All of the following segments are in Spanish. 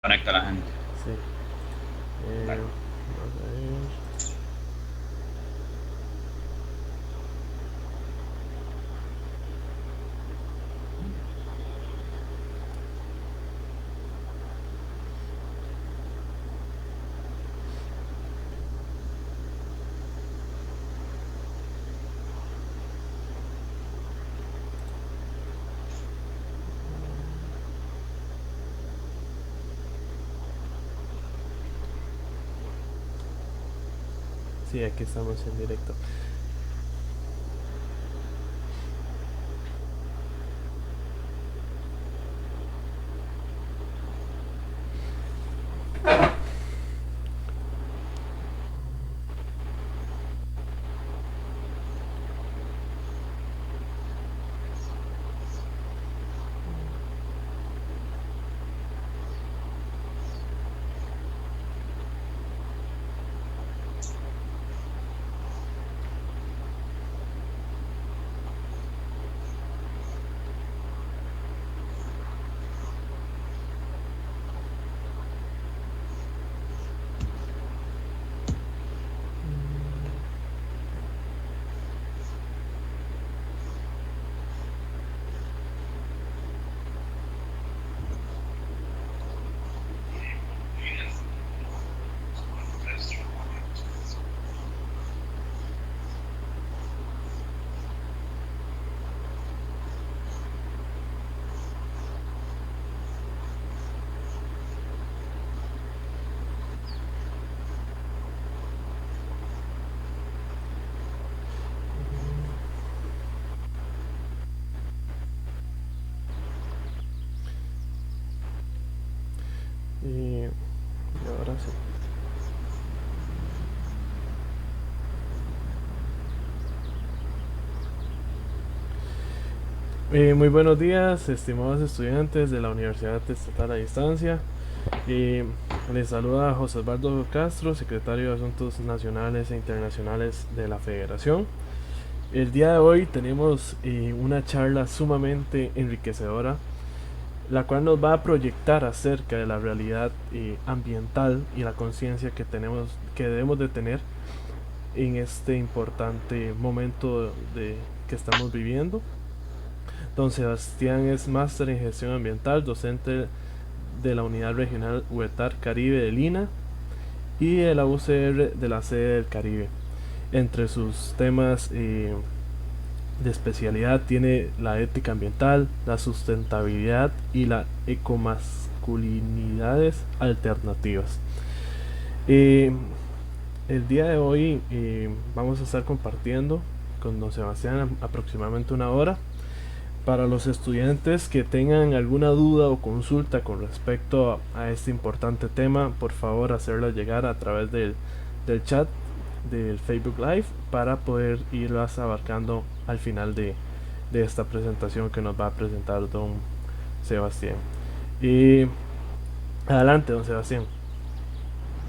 Conecta a la gente. Sí. Dale. Vamos a ver. Sí, aquí estamos en directo. Y ahora sí. Muy buenos días, estimados estudiantes de la Universidad Estatal a Distancia. Les saluda José Osvaldo Castro, secretario de Asuntos Nacionales e Internacionales de la Federación. El día de hoy tenemos una charla sumamente enriquecedora, la cual nos va a proyectar acerca de la realidad ambiental y la conciencia que debemos de tener en este importante momento que estamos viviendo. Don Sebastián es máster en gestión ambiental, docente de la Unidad Regional Huetar Caribe de Lina y de la UCR de la sede del Caribe. Entre sus temas de especialidad tiene la ética ambiental, la sustentabilidad y la ecomasculinidades alternativas. Eh, el día de hoy vamos a estar compartiendo con don Sebastián aproximadamente una hora. Para los estudiantes que tengan alguna duda o consulta con respecto a este importante tema, por favor hacerla llegar a través del chat del Facebook Live para poder irlas abarcando al final de esta presentación que nos va a presentar don Sebastián. Y adelante, don Sebastián.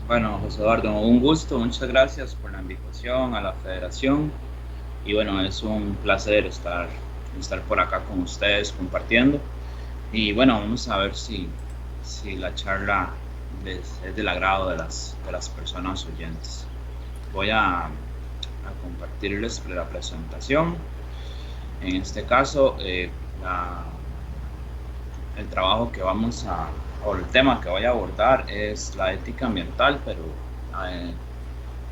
Bueno, José Eduardo, un gusto, muchas gracias por la invitación a la federación y bueno, es un placer estar por acá con ustedes compartiendo y bueno, vamos a ver si la charla es del agrado de las personas oyentes. Voy a compartirles la presentación. En este caso, el trabajo que o el tema que voy a abordar es la ética ambiental, pero eh,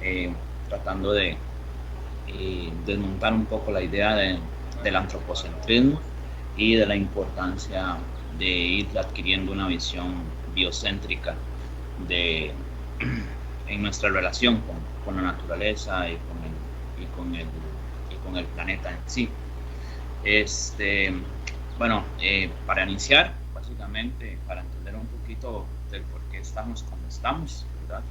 eh, tratando de desmontar un poco la idea del antropocentrismo y de la importancia de ir adquiriendo una visión biocéntrica de, en nuestra relación con la naturaleza y con el planeta en sí. Este, bueno, para iniciar, básicamente, para entender un poquito del por qué estamos como estamos, ¿verdad?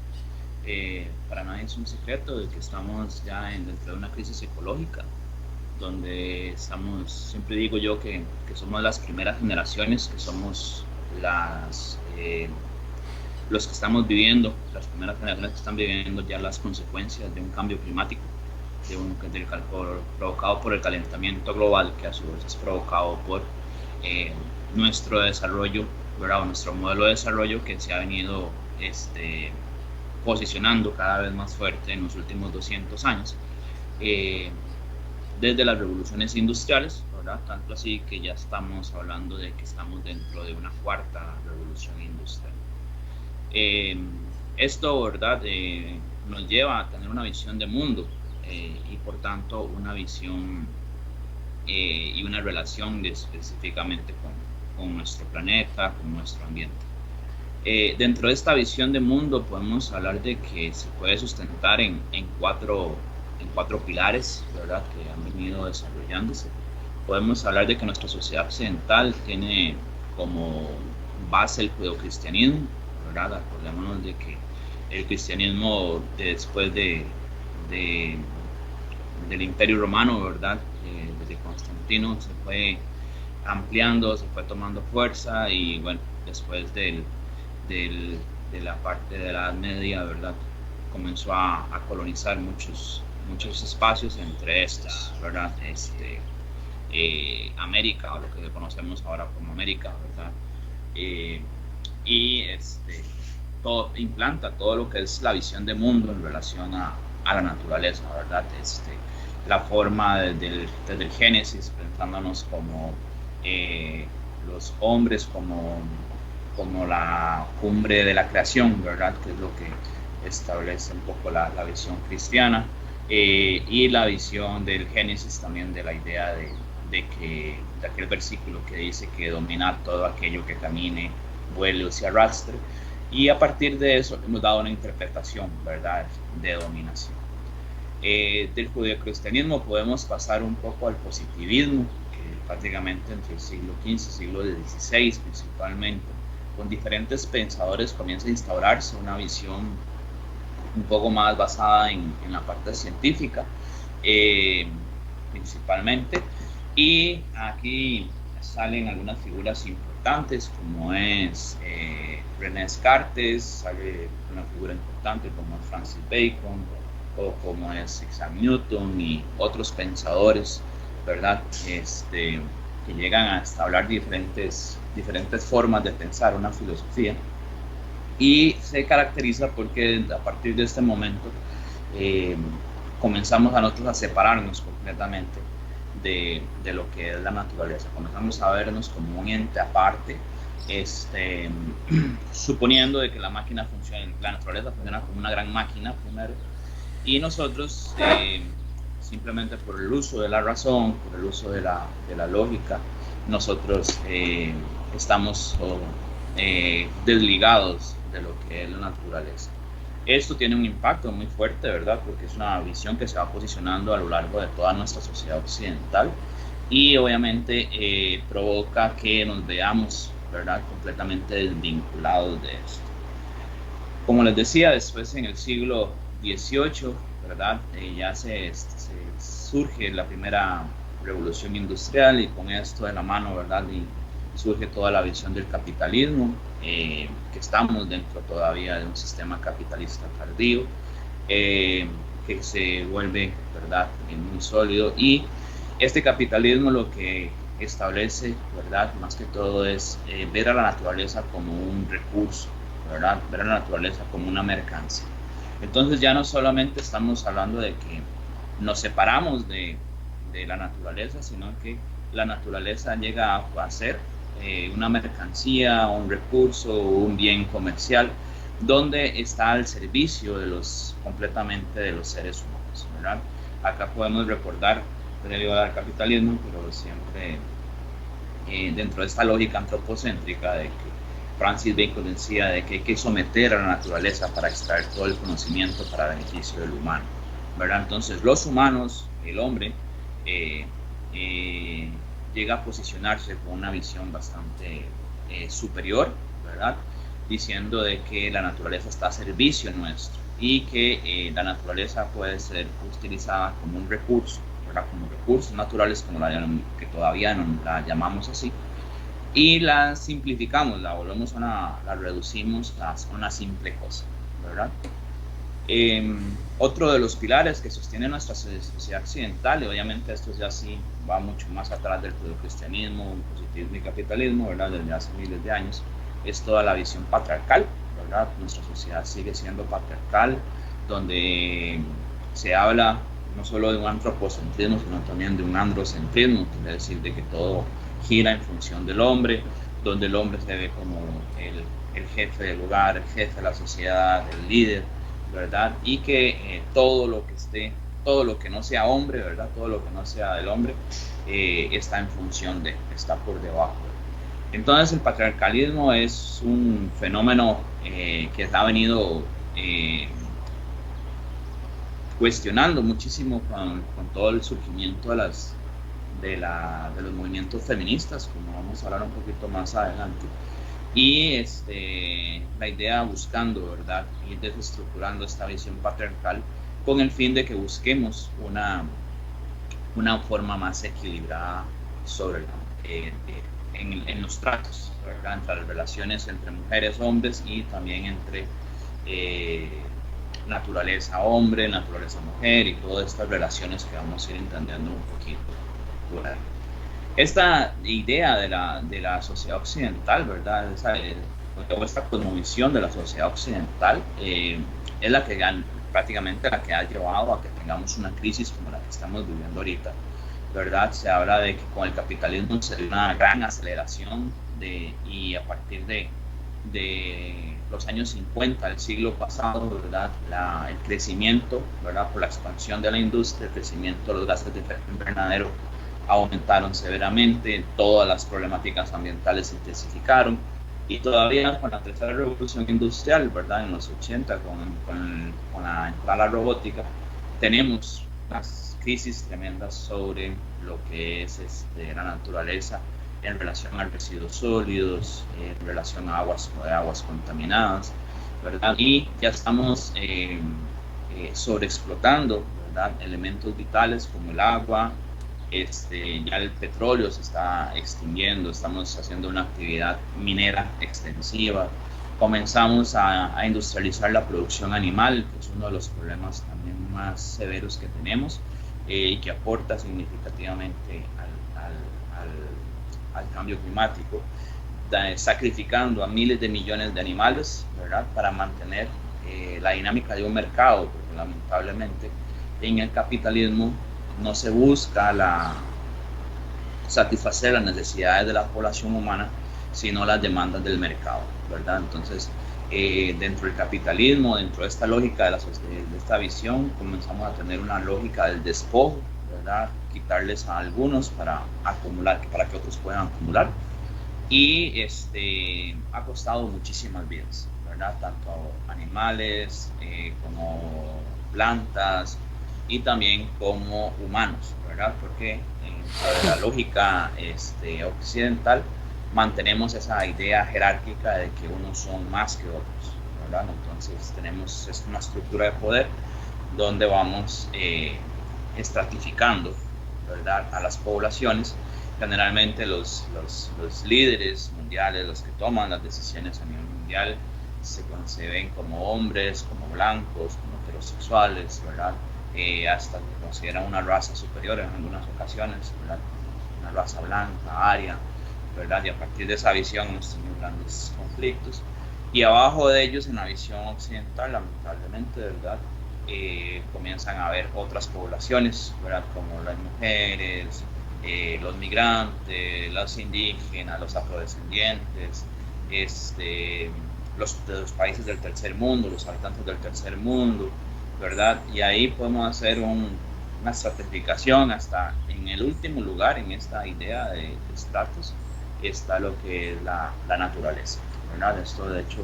Para nadie es un secreto de que estamos ya dentro de una crisis ecológica, donde estamos, siempre digo yo que somos las primeras generaciones, que somos los que estamos viviendo, las primeras generaciones que están viviendo ya las consecuencias de un cambio climático, provocado por el calentamiento global, que a su vez es provocado por nuestro desarrollo ¿verdad? Nuestro modelo de desarrollo que se ha venido posicionando cada vez más fuerte en los últimos 200 años, desde las revoluciones industriales, ¿verdad? Tanto así que ya estamos hablando de que estamos dentro de una cuarta revolución industrial. Esto, ¿verdad? Nos lleva a tener una visión de mundo y por tanto una visión y una relación específicamente con nuestro planeta, con nuestro ambiente. Dentro de esta visión de mundo podemos hablar de que se puede sustentar en cuatro pilares, ¿verdad? Que han venido desarrollándose. Podemos hablar de que nuestra sociedad occidental tiene como base el judeocristianismo, ¿verdad? Acordémonos de que el cristianismo después del Imperio Romano, ¿verdad? Desde Constantino se fue ampliando, se fue tomando fuerza y bueno, después de la parte de la Edad Media, ¿verdad? Comenzó a colonizar muchos espacios, entre estos, ¿verdad? América, o lo que conocemos ahora como América, ¿verdad? Implanta todo lo que es la visión de mundo en relación a la naturaleza, ¿verdad? La forma desde el Génesis, pensándonos como los hombres como la cumbre de la creación, ¿verdad? Que es lo que establece un poco la visión cristiana, y la visión del Génesis también de la idea de aquel versículo que dice que domina todo aquello que camine, vuele o se arrastre, y a partir de eso hemos dado una interpretación, ¿verdad?, de dominación. Del judeocristianismo podemos pasar un poco al positivismo, que prácticamente entre el siglo XV y siglo XVI principalmente, con diferentes pensadores comienza a instaurarse una visión un poco más basada en la parte científica, principalmente, y aquí salen algunas figuras importantes como es René Descartes, sale una figura importante como Francis Bacon o como es Isaac Newton y otros pensadores, ¿verdad? Que llegan a establecer diferentes formas de pensar una filosofía, y se caracteriza porque a partir de este momento comenzamos a nosotros a separarnos completamente de lo que es la naturaleza. Comenzamos a vernos como un ente aparte, suponiendo de que la naturaleza funciona como una gran máquina primero, y nosotros simplemente por el uso de la razón, por el uso de la lógica, nosotros estamos desligados de lo que es la naturaleza. Esto tiene un impacto muy fuerte, ¿verdad? Porque es una visión que se va posicionando a lo largo de toda nuestra sociedad occidental y obviamente provoca que nos veamos, ¿verdad?, completamente desvinculados de esto. Como les decía, después en el siglo XVIII, ¿verdad?, ya se surge la primera revolución industrial, y con esto de la mano, ¿verdad?, y surge toda la visión del capitalismo, que estamos dentro todavía de un sistema capitalista tardío, que se vuelve, ¿verdad?, muy sólido, y este capitalismo lo que establece, ¿verdad?, más que todo es ver a la naturaleza como un recurso, ¿verdad?, ver a la naturaleza como una mercancía. Entonces ya no solamente estamos hablando de que nos separamos de la naturaleza, sino que la naturaleza llega a ser una mercancía, un recurso, un bien comercial, donde está al servicio completamente de los seres humanos, ¿verdad? Acá podemos recordar, previo al capitalismo, pero siempre dentro de esta lógica antropocéntrica de que Francis Bacon decía de que hay que someter a la naturaleza para extraer todo el conocimiento para beneficio del humano, ¿verdad? Entonces los humanos, el hombre, llega a posicionarse con una visión bastante superior, ¿verdad?, diciendo de que la naturaleza está a servicio nuestro y que la naturaleza puede ser utilizada como un recurso, ¿verdad?, como recursos naturales, que todavía no la llamamos así, y la simplificamos, la reducimos a una simple cosa, ¿verdad? Otro de los pilares que sostiene nuestra sociedad occidental, y obviamente esto ya sí va mucho más atrás del judeocristianismo, positivismo y capitalismo, ¿verdad?, desde hace miles de años, es toda la visión patriarcal, ¿verdad? Nuestra sociedad sigue siendo patriarcal, donde se habla no solo de un antropocentrismo, sino también de un androcentrismo, quiere decir de que todo gira en función del hombre, donde el hombre se ve como el jefe del hogar, el jefe de la sociedad, el líder, ¿verdad? Y que todo lo que no sea hombre, ¿verdad? Todo lo que no sea del hombre está en función de, está por debajo. Entonces el patriarcalismo es un fenómeno que ha venido cuestionando muchísimo con todo el surgimiento de los movimientos feministas, como vamos a hablar un poquito más adelante. Y la idea buscando, ¿verdad?, ir desestructurando esta visión patriarcal con el fin de que busquemos una forma más equilibrada sobre en los tratos, ¿verdad?, entre las relaciones entre mujeres, hombres y también entre naturaleza hombre, naturaleza mujer y todas estas relaciones que vamos a ir entendiendo un poquito por ahí. Esta idea de la sociedad occidental, ¿verdad?, esta cosmovisión de la sociedad occidental es la que prácticamente la que ha llevado a que tengamos una crisis como la que estamos viviendo ahorita, ¿verdad? Se habla de que con el capitalismo se dio una gran aceleración y a partir de los años 50 del siglo pasado, ¿verdad?, el crecimiento, ¿verdad?, por la expansión de la industria, el crecimiento de los gases de efecto invernadero aumentaron severamente, todas las problemáticas ambientales se intensificaron y todavía con la tercera revolución industrial, ¿verdad?, en los 80 con la entrada a la robótica, tenemos unas crisis tremendas sobre lo que es la naturaleza en relación a residuos sólidos, en relación a aguas contaminadas, ¿verdad? Y ya estamos sobreexplotando, ¿verdad?, elementos vitales como el agua, ya el petróleo se está extinguiendo, estamos haciendo una actividad minera extensiva, comenzamos a industrializar la producción animal, que es uno de los problemas también más severos que tenemos y que aporta significativamente al cambio climático, sacrificando a miles de millones de animales, ¿verdad?, para mantener la dinámica de un mercado, porque lamentablemente en el capitalismo no se busca satisfacer las necesidades de la población humana, sino las demandas del mercado, ¿verdad? Entonces, dentro del capitalismo, dentro de esta lógica de esta visión, comenzamos a tener una lógica del despojo, ¿verdad?, quitarles a algunos para acumular, para que otros puedan acumular, y ha costado muchísimas vidas, ¿verdad?, tanto animales como plantas y también como humanos, ¿verdad?, porque en la lógica occidental mantenemos esa idea jerárquica de que unos son más que otros, ¿verdad? Entonces tenemos una estructura de poder donde vamos estratificando, ¿verdad?, a las poblaciones. Generalmente los líderes mundiales, los que toman las decisiones a nivel mundial, se conceben como hombres, como blancos, como heterosexuales, ¿verdad?, hasta que consideran una raza superior en algunas ocasiones, ¿verdad?, una raza blanca, aria, ¿verdad?, y a partir de esa visión hemos tenido grandes conflictos. Y abajo de ellos, en la visión occidental, lamentablemente, ¿verdad?, comienzan a haber otras poblaciones, ¿verdad?, como las mujeres, los migrantes, los indígenas, los afrodescendientes, los países del tercer mundo, los habitantes del tercer mundo, ¿verdad? Y ahí podemos hacer una estratificación hasta en el último lugar, en esta idea de estratos, está lo que es la naturaleza, ¿verdad? Esto de hecho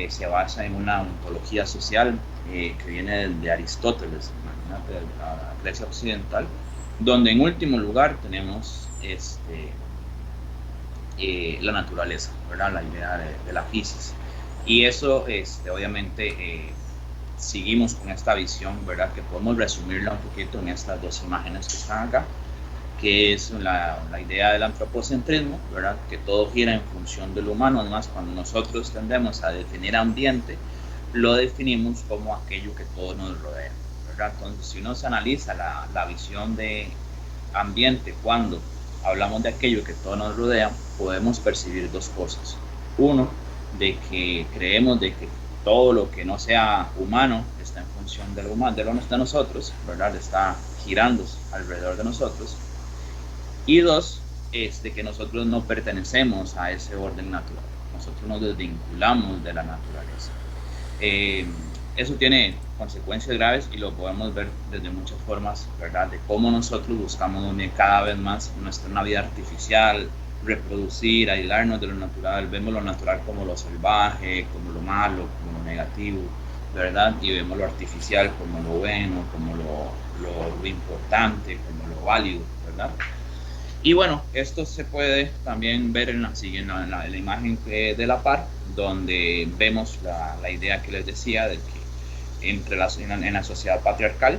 se basa en una ontología social que viene de Aristóteles, imagínate, de la Grecia occidental, donde en último lugar tenemos la naturaleza, ¿verdad?, la idea de la física. Y eso obviamente seguimos con esta visión, ¿verdad?, que podemos resumirla un poquito en estas dos imágenes que están acá, que es la idea del antropocentrismo, ¿verdad?, que todo gira en función del humano. Además, cuando nosotros tendemos a definir ambiente, lo definimos como aquello que todo nos rodea, ¿verdad? Entonces, si uno se analiza la visión de ambiente, cuando hablamos de aquello que todo nos rodea, podemos percibir dos cosas. Uno, de que creemos de que todo lo que no sea humano está en función de lo humano, de lo de nosotros, ¿verdad? Está girando alrededor de nosotros. Y dos, es de que nosotros no pertenecemos a ese orden natural. Nosotros nos desvinculamos de la naturaleza. Eh, Eso tiene consecuencias graves y lo podemos ver desde muchas formas, ¿verdad? De cómo nosotros buscamos unir cada vez más nuestra vida artificial, reproducir, aislarnos de lo natural. Vemos lo natural como lo salvaje, como lo malo, como lo negativo, ¿verdad? Y vemos lo artificial como lo bueno, como lo importante, como lo válido, ¿verdad? Y bueno, esto se puede también ver en la imagen de la par, donde vemos la idea que les decía de que en la sociedad patriarcal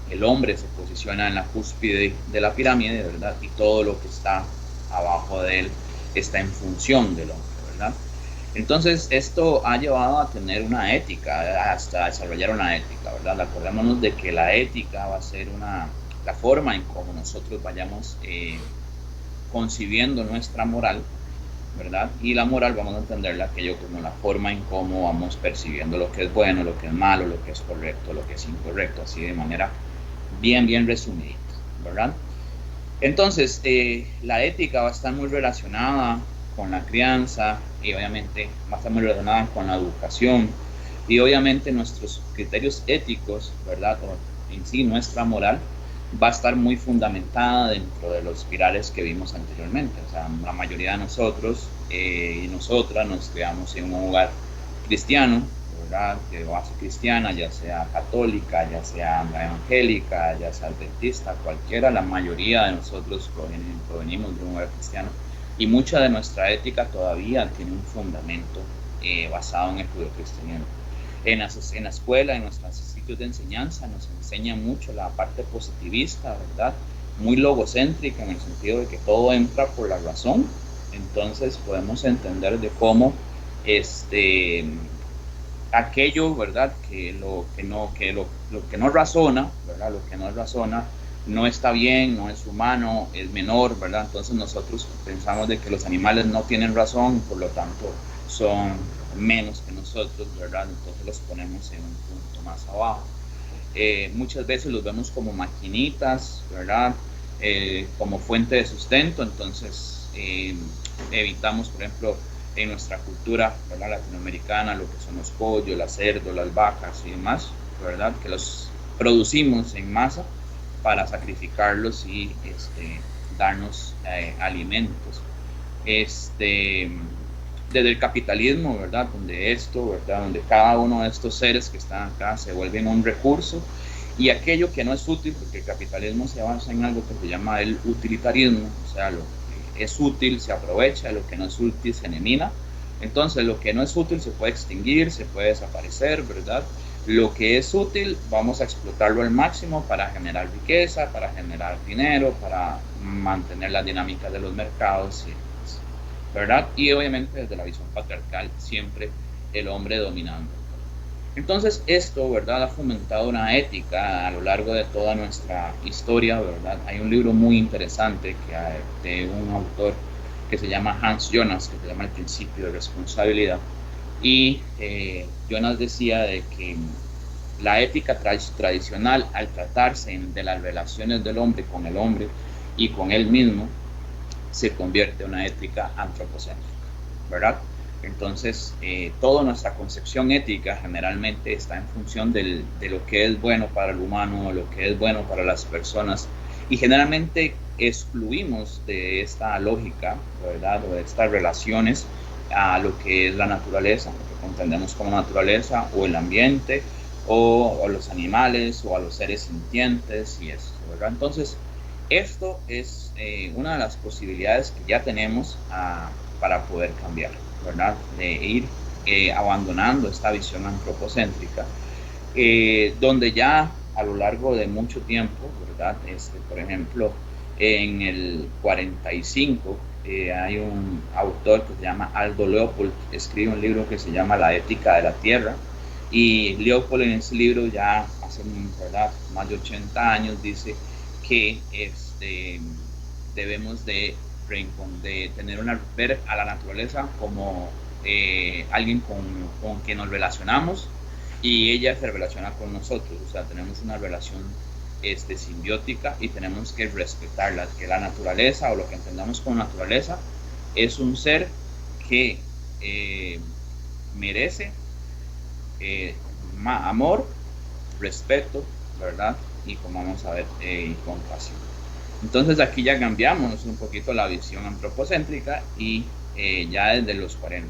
el hombre se posiciona en la cúspide de la pirámide, ¿verdad? Y todo lo que está abajo de él está en función del hombre, ¿verdad? Entonces esto ha llevado a tener una ética, hasta desarrollar una ética, ¿verdad? Acordémonos de que la ética va a ser la forma en cómo nosotros vayamos concibiendo nuestra moral, ¿verdad? Y la moral vamos a entenderla aquello como la forma en cómo vamos percibiendo lo que es bueno, lo que es malo, lo que es correcto, lo que es incorrecto, así de manera bien resumida, ¿verdad? Entonces, la ética va a estar muy relacionada con la crianza y obviamente va a estar muy relacionada con la educación y obviamente nuestros criterios éticos, ¿verdad? O en sí nuestra moral va a estar muy fundamentada dentro de los pilares que vimos anteriormente. O sea, la mayoría de nosotros y nosotras nos criamos en un hogar cristiano, ¿verdad? De base cristiana, ya sea católica, ya sea evangélica, ya sea adventista, cualquiera, la mayoría de nosotros provenimos de un hogar cristiano y mucha de nuestra ética todavía tiene un fundamento basado en el judeocristianismo. En la escuela, en nuestros sitios de enseñanza, nos enseña mucho la parte positivista, ¿verdad? Muy logocéntrica en el sentido de que todo entra por la razón. Entonces podemos entender de cómo aquello, ¿verdad? Lo que no razona, ¿verdad? Lo que no razona no está bien, no es humano, es menor, ¿verdad? Entonces nosotros pensamos de que los animales no tienen razón, por lo tanto son menos que nosotros, ¿verdad? Entonces los ponemos en un punto más abajo. Muchas veces los vemos como maquinitas, ¿verdad? Como fuente de sustento, entonces evitamos, por ejemplo, en nuestra cultura, ¿verdad? Latinoamericana, lo que son los pollos, las cerdos, las vacas y demás, ¿verdad? Que los producimos en masa para sacrificarlos y darnos alimentos. Desde el capitalismo, ¿verdad? Donde cada uno de estos seres que están acá se vuelven un recurso y aquello que no es útil, porque el capitalismo se basa en algo que se llama el utilitarismo, o sea, lo que es útil se aprovecha, lo que no es útil se elimina. Entonces, lo que no es útil se puede extinguir, se puede desaparecer, ¿verdad? Lo que es útil vamos a explotarlo al máximo para generar riqueza, para generar dinero, para mantener la dinámica de los mercados, ¿verdad? Y obviamente desde la visión patriarcal siempre el hombre dominando. Entonces esto, ¿verdad? Ha fomentado una ética a lo largo de toda nuestra historia, ¿verdad? Hay un libro muy interesante de un autor que se llama Hans Jonas, que se llama El principio de responsabilidad. Y Jonas decía de que la ética tradicional, al tratarse de las relaciones del hombre con el hombre y con él mismo, se convierte en una ética antropocéntrica, ¿verdad? Entonces, toda nuestra concepción ética generalmente está en función de lo que es bueno para el humano, lo que es bueno para las personas, y generalmente excluimos de esta lógica, ¿verdad? O de estas relaciones a lo que es la naturaleza, lo que entendemos como naturaleza, o el ambiente, o los animales, o a los seres sintientes, y eso, ¿verdad? Entonces, esto es una de las posibilidades que ya tenemos para poder cambiar, ¿verdad? De ir abandonando esta visión antropocéntrica, donde ya a lo largo de mucho tiempo, ¿verdad? Por ejemplo, en el 45 hay un autor que se llama Aldo Leopold, escribe un libro que se llama La ética de la tierra, y Leopold en ese libro ya hace, ¿verdad?, más de 80 años dice que debemos de ver a la naturaleza como alguien con quien nos relacionamos y ella se relaciona con nosotros, o sea, tenemos una relación simbiótica y tenemos que respetarla, que la naturaleza o lo que entendamos como naturaleza es un ser que merece amor, respeto, ¿verdad? Y como vamos a ver, compasión. Entonces aquí ya cambiamos un poquito la visión antropocéntrica y ya desde los 40.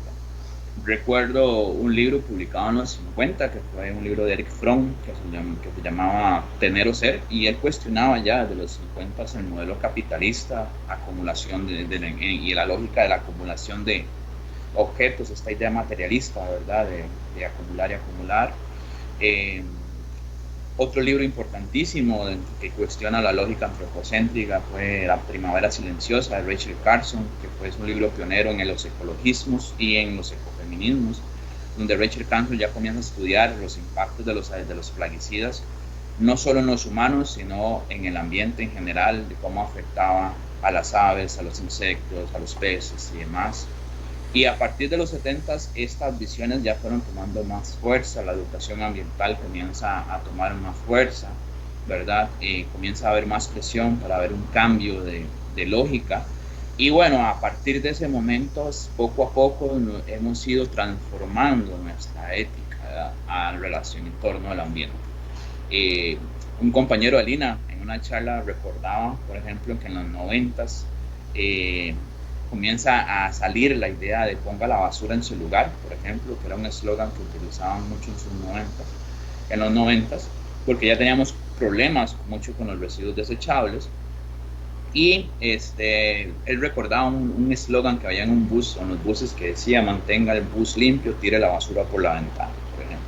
Recuerdo un libro publicado en los 50, que fue un libro de Eric Fromm, que se llamaba Tener o Ser, y él cuestionaba ya desde los 50 el modelo capitalista, acumulación y la lógica de la acumulación de objetos, esta idea materialista, ¿verdad? De acumular y acumular. Otro libro importantísimo que cuestiona la lógica antropocéntrica fue La Primavera Silenciosa de Rachel Carson, que fue un libro pionero en los ecologismos y en los ecofeminismos, donde Rachel Carson ya comienza a estudiar los impactos de los plaguicidas, no solo en los humanos, sino en el ambiente en general, de cómo afectaba a las aves, a los insectos, a los peces y demás. Y a partir de los 70 estas visiones ya fueron tomando más fuerza, la educación ambiental comienza a tomar más fuerza, ¿verdad? Comienza a haber más presión para haber un cambio de lógica. Y bueno, a partir de ese momento, poco a poco hemos ido transformando nuestra ética, ¿verdad?, a relación en torno al ambiente. Un compañero de Lina en una charla recordaba, por ejemplo, que en los 90s comienza a salir la idea de ponga la basura en su lugar, por ejemplo, que era un eslogan que utilizaban mucho en los 90s, porque ya teníamos problemas mucho con los residuos desechables. Y él recordaba un eslogan que había en un bus, en los buses, que decía: mantenga el bus limpio, tire la basura por la ventana, por ejemplo.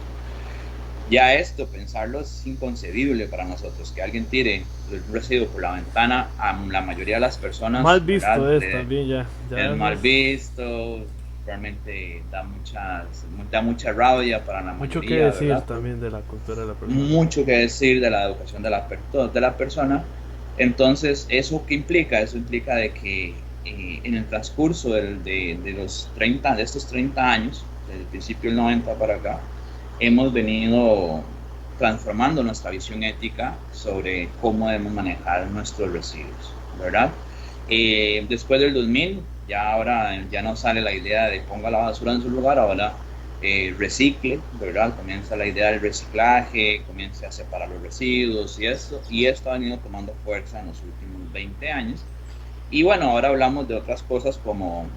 Ya esto, pensarlo, es inconcebible para nosotros, que alguien tire el residuo por la ventana. A la mayoría de las personas mal visto, ¿verdad? Es también ya es mal visto, realmente da mucha rabia para la mucho mayoría, que decir, ¿verdad?, también de la cultura de la persona, mucho que decir de la educación de la persona. Entonces, ¿eso qué implica? Eso implica de que en el transcurso de estos 30 años, desde el principio del 90 para acá, hemos venido transformando nuestra visión ética sobre cómo debemos manejar nuestros residuos, ¿verdad? Después del 2000, ahora ya no sale la idea de ponga la basura en su lugar, ahora recicle, ¿verdad? Comienza la idea del reciclaje, comienza a separar los residuos y esto ha venido tomando fuerza en los últimos 20 años. Y bueno, ahora hablamos de otras cosas como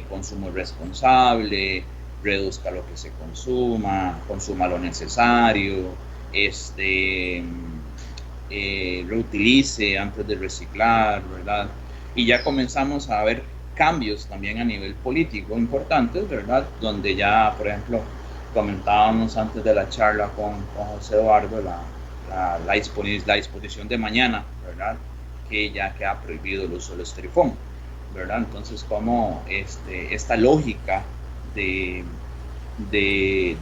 consumo responsable, reduzca lo que se consuma lo necesario, reutilice antes de reciclar, ¿verdad? Y ya comenzamos a ver cambios también a nivel político importantes, ¿verdad? Donde ya, por ejemplo, comentábamos antes de la charla con José Eduardo la disposición de mañana, ¿verdad?, que ya queda prohibido el uso del estrifón, ¿verdad? Entonces, como esta lógica de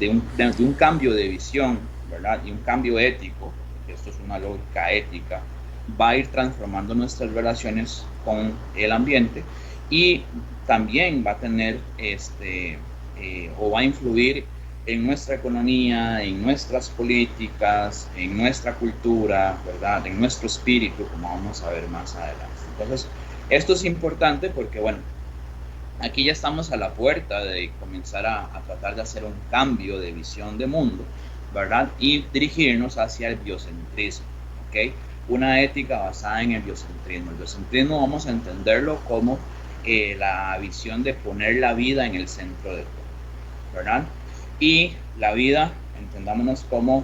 un cambio de visión, ¿verdad?, y un cambio ético, porque esto es una lógica ética, va a ir transformando nuestras relaciones con el ambiente y también va a tener o va a influir en nuestra economía, en nuestras políticas, en nuestra cultura, ¿verdad?, en nuestro espíritu, como vamos a ver más adelante. Entonces, esto es importante porque, bueno, aquí ya estamos a la puerta de comenzar a tratar de hacer un cambio de visión de mundo, ¿verdad?, y dirigirnos hacia el biocentrismo, ¿ok? Una ética basada en el biocentrismo. El biocentrismo vamos a entenderlo como la visión de poner la vida en el centro de todo, ¿verdad? Y la vida, entendámonos como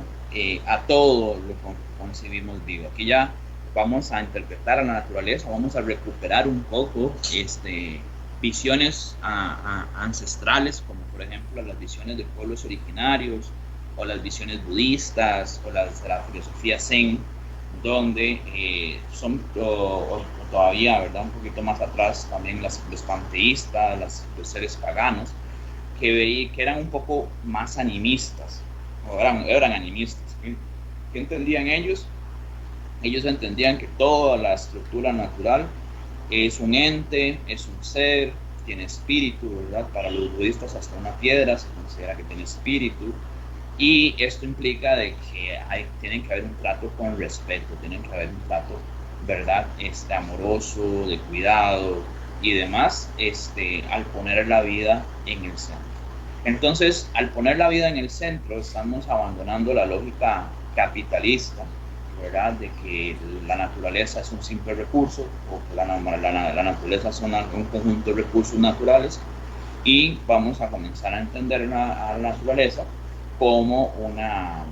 a todo lo concebimos vivo. Aquí ya vamos a interpretar a la naturaleza, vamos a recuperar un poco visiones ancestrales, como por ejemplo las visiones de pueblos originarios, o las visiones budistas, o las de la filosofía zen, donde son o todavía, ¿verdad?, un poquito más atrás también los panteístas, los seres paganos, que eran un poco más animistas, o eran animistas. ¿Qué entendían ellos? Ellos entendían que toda la estructura natural es un ente, es un ser tiene espíritu, ¿verdad? Para los budistas hasta una piedra se considera que tiene espíritu. Y esto implica de que tienen que haber un trato con respeto, tienen que haber un trato, ¿verdad? Amoroso, de cuidado y demás, al poner la vida en el centro. Entonces, al poner la vida en el centro, estamos abandonando la lógica capitalista, ¿verdad? De que la naturaleza es un simple recurso, o que la naturaleza son un conjunto de recursos naturales, y vamos a comenzar a entender a la naturaleza como una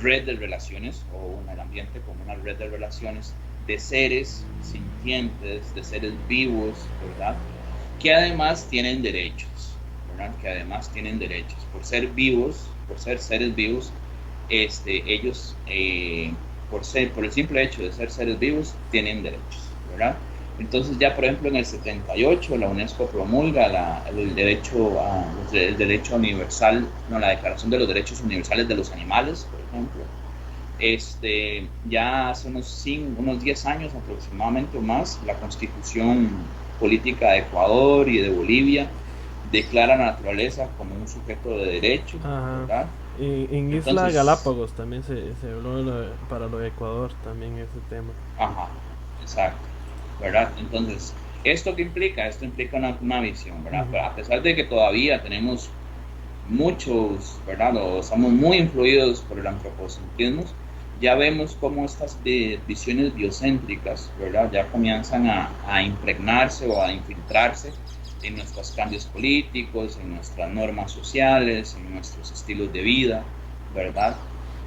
red de relaciones, o el ambiente como una red de relaciones de seres sintientes, de seres vivos, ¿verdad? Que además tienen derechos, ¿verdad? Que además tienen derechos. Por ser vivos, por ser seres vivos, ellos, por el simple hecho de ser seres vivos, tienen derechos, ¿verdad? Entonces ya, por ejemplo, en el 78 la UNESCO promulga el derecho universal, la Declaración de los Derechos Universales de los Animales, por ejemplo. Ya hace unos 10 años aproximadamente o más, la Constitución Política de Ecuador y de Bolivia declara la naturaleza como un sujeto de derecho, ¿verdad? En Isla Galápagos también se habló para lo de Ecuador también ese tema. Ajá, exacto, ¿verdad? Entonces, ¿esto qué implica? Esto implica una visión, ¿verdad? Pero a pesar de que todavía tenemos muchos, ¿verdad? O estamos muy influidos por el antropocentrismo, ya vemos cómo estas visiones biocéntricas, ¿verdad? Ya comienzan a impregnarse o a infiltrarse en nuestros cambios políticos, en nuestras normas sociales, en nuestros estilos de vida, ¿verdad?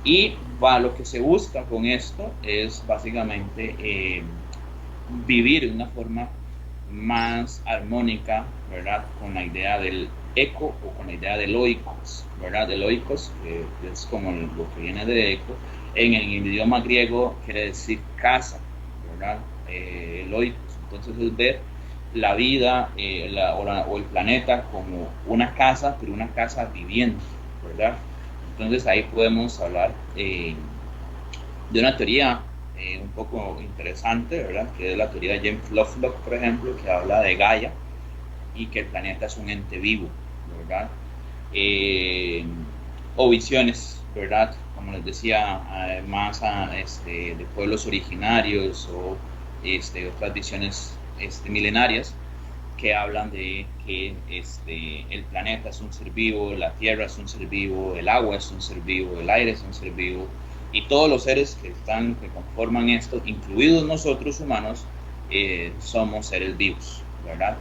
Y lo que se busca con esto es básicamente vivir de una forma más armónica, ¿verdad? Con la idea del eco o con la idea del oikos, ¿verdad? Del oikos, que es como lo que viene de eco, en el idioma griego quiere decir casa, ¿verdad? El oikos, entonces es ver la vida o el planeta como una casa, pero una casa viviente, ¿verdad? Entonces ahí podemos hablar de una teoría un poco interesante, ¿verdad? Que es la teoría de James Lovelock, por ejemplo, que habla de Gaia y que el planeta es un ente vivo, ¿verdad? O visiones, ¿verdad? Como les decía, más de pueblos originarios o otras visiones milenarias que hablan de que el planeta es un ser vivo, la tierra es un ser vivo, el agua es un ser vivo, el aire es un ser vivo, y todos los seres que conforman esto, incluidos nosotros humanos, somos seres vivos, ¿verdad?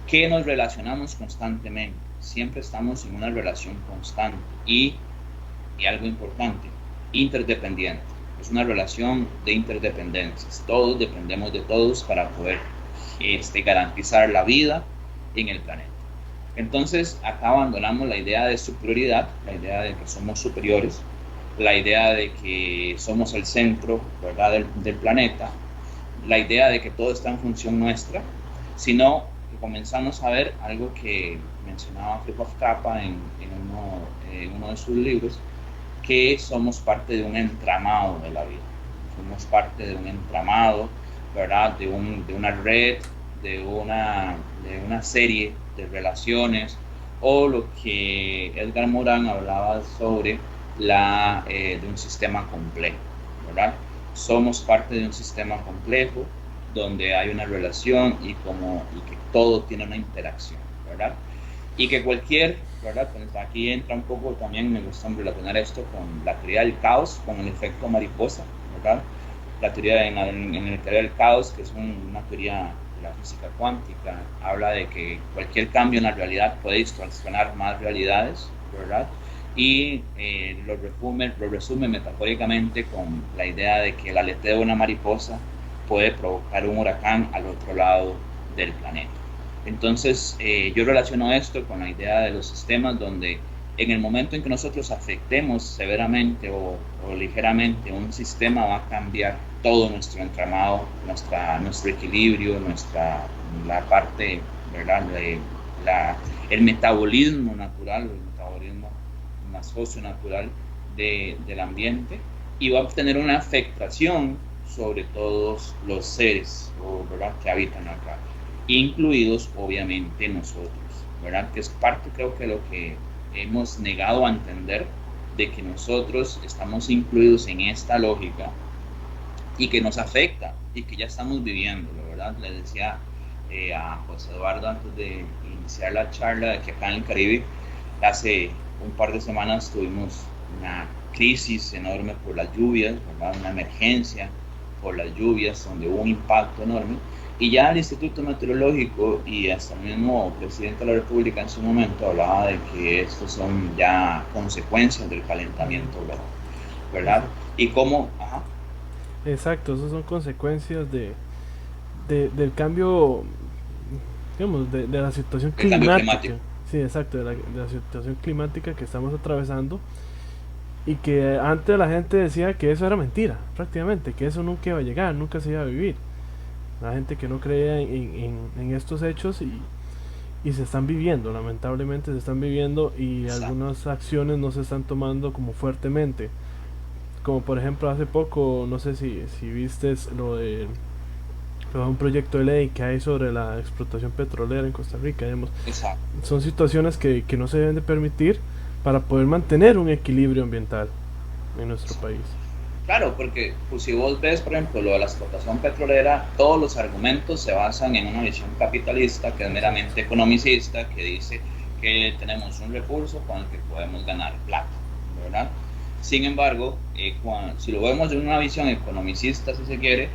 Que nos relacionamos constantemente, siempre estamos en una relación constante y algo importante, interdependiente. Es una relación de interdependencias, todos dependemos de todos para poder garantizar la vida en el planeta. Entonces acá abandonamos la idea de superioridad, la idea de que somos superiores, la idea de que somos el centro, ¿verdad? del planeta, la idea de que todo está en función nuestra, sino que comenzamos a ver algo que mencionaba Fritjof Capra en uno de sus libros, que somos parte de un entramado de la vida, somos parte de un entramado, ¿verdad? De una red, de una serie de relaciones, o lo que Edgar Morin hablaba sobre de un sistema complejo, ¿verdad? Somos parte de un sistema complejo donde hay una relación y que todo tiene una interacción, ¿verdad? Y que ¿verdad? Pues aquí entra un poco, también me gusta relacionar esto con la teoría del caos, con el efecto mariposa, ¿verdad? La teoría en la teoría del caos, que es una teoría de la física cuántica, habla de que cualquier cambio en la realidad puede distorsionar más realidades, ¿verdad? Y lo resume metafóricamente con la idea de que el aleteo de una mariposa puede provocar un huracán al otro lado del planeta. Entonces, yo relaciono esto con la idea de los sistemas donde en el momento en que nosotros afectemos severamente o ligeramente un sistema, va a cambiar todo nuestro entramado, nuestro equilibrio, la parte, ¿verdad? El metabolismo natural, el metabolismo más socio-natural del ambiente, y va a tener una afectación sobre todos los seres, ¿verdad? Que habitan acá. incluidos obviamente nosotros, ¿verdad? Que es parte, creo que lo que hemos negado a entender, de que nosotros estamos incluidos en esta lógica y que nos afecta y que ya estamos viviendo, ¿verdad? Le decía a José Eduardo antes de iniciar la charla de que acá en el Caribe hace un par de semanas tuvimos una crisis enorme por las lluvias, ¿verdad? Una emergencia por las lluvias donde hubo un impacto enorme, y ya el Instituto Meteorológico y hasta el mismo presidente de la República en su momento hablaba de que estos son ya consecuencias del calentamiento global, ¿verdad? Y cómo... Ajá. Exacto, esas son consecuencias del cambio, digamos, de la situación El cambio climática. climático. Sí, exacto, de la situación climática que estamos atravesando, y que antes la gente decía que eso era mentira, prácticamente, que eso nunca iba a llegar, nunca se iba a vivir. La gente que no creía en estos hechos, y se están viviendo, lamentablemente se están viviendo, y Exacto. algunas acciones no se están tomando como fuertemente. Como por ejemplo hace poco, no sé si viste lo de un proyecto de ley que hay sobre la explotación petrolera en Costa Rica, digamos. Exacto. Son situaciones que no se deben de permitir para poder mantener un equilibrio ambiental en nuestro país. Claro, porque pues, si vos ves, por ejemplo, lo de la explotación petrolera, todos los argumentos se basan en una visión capitalista que es meramente economicista, que dice que tenemos un recurso con el que podemos ganar plata, ¿verdad? Sin embargo, si lo vemos de una visión economicista, si se quiere,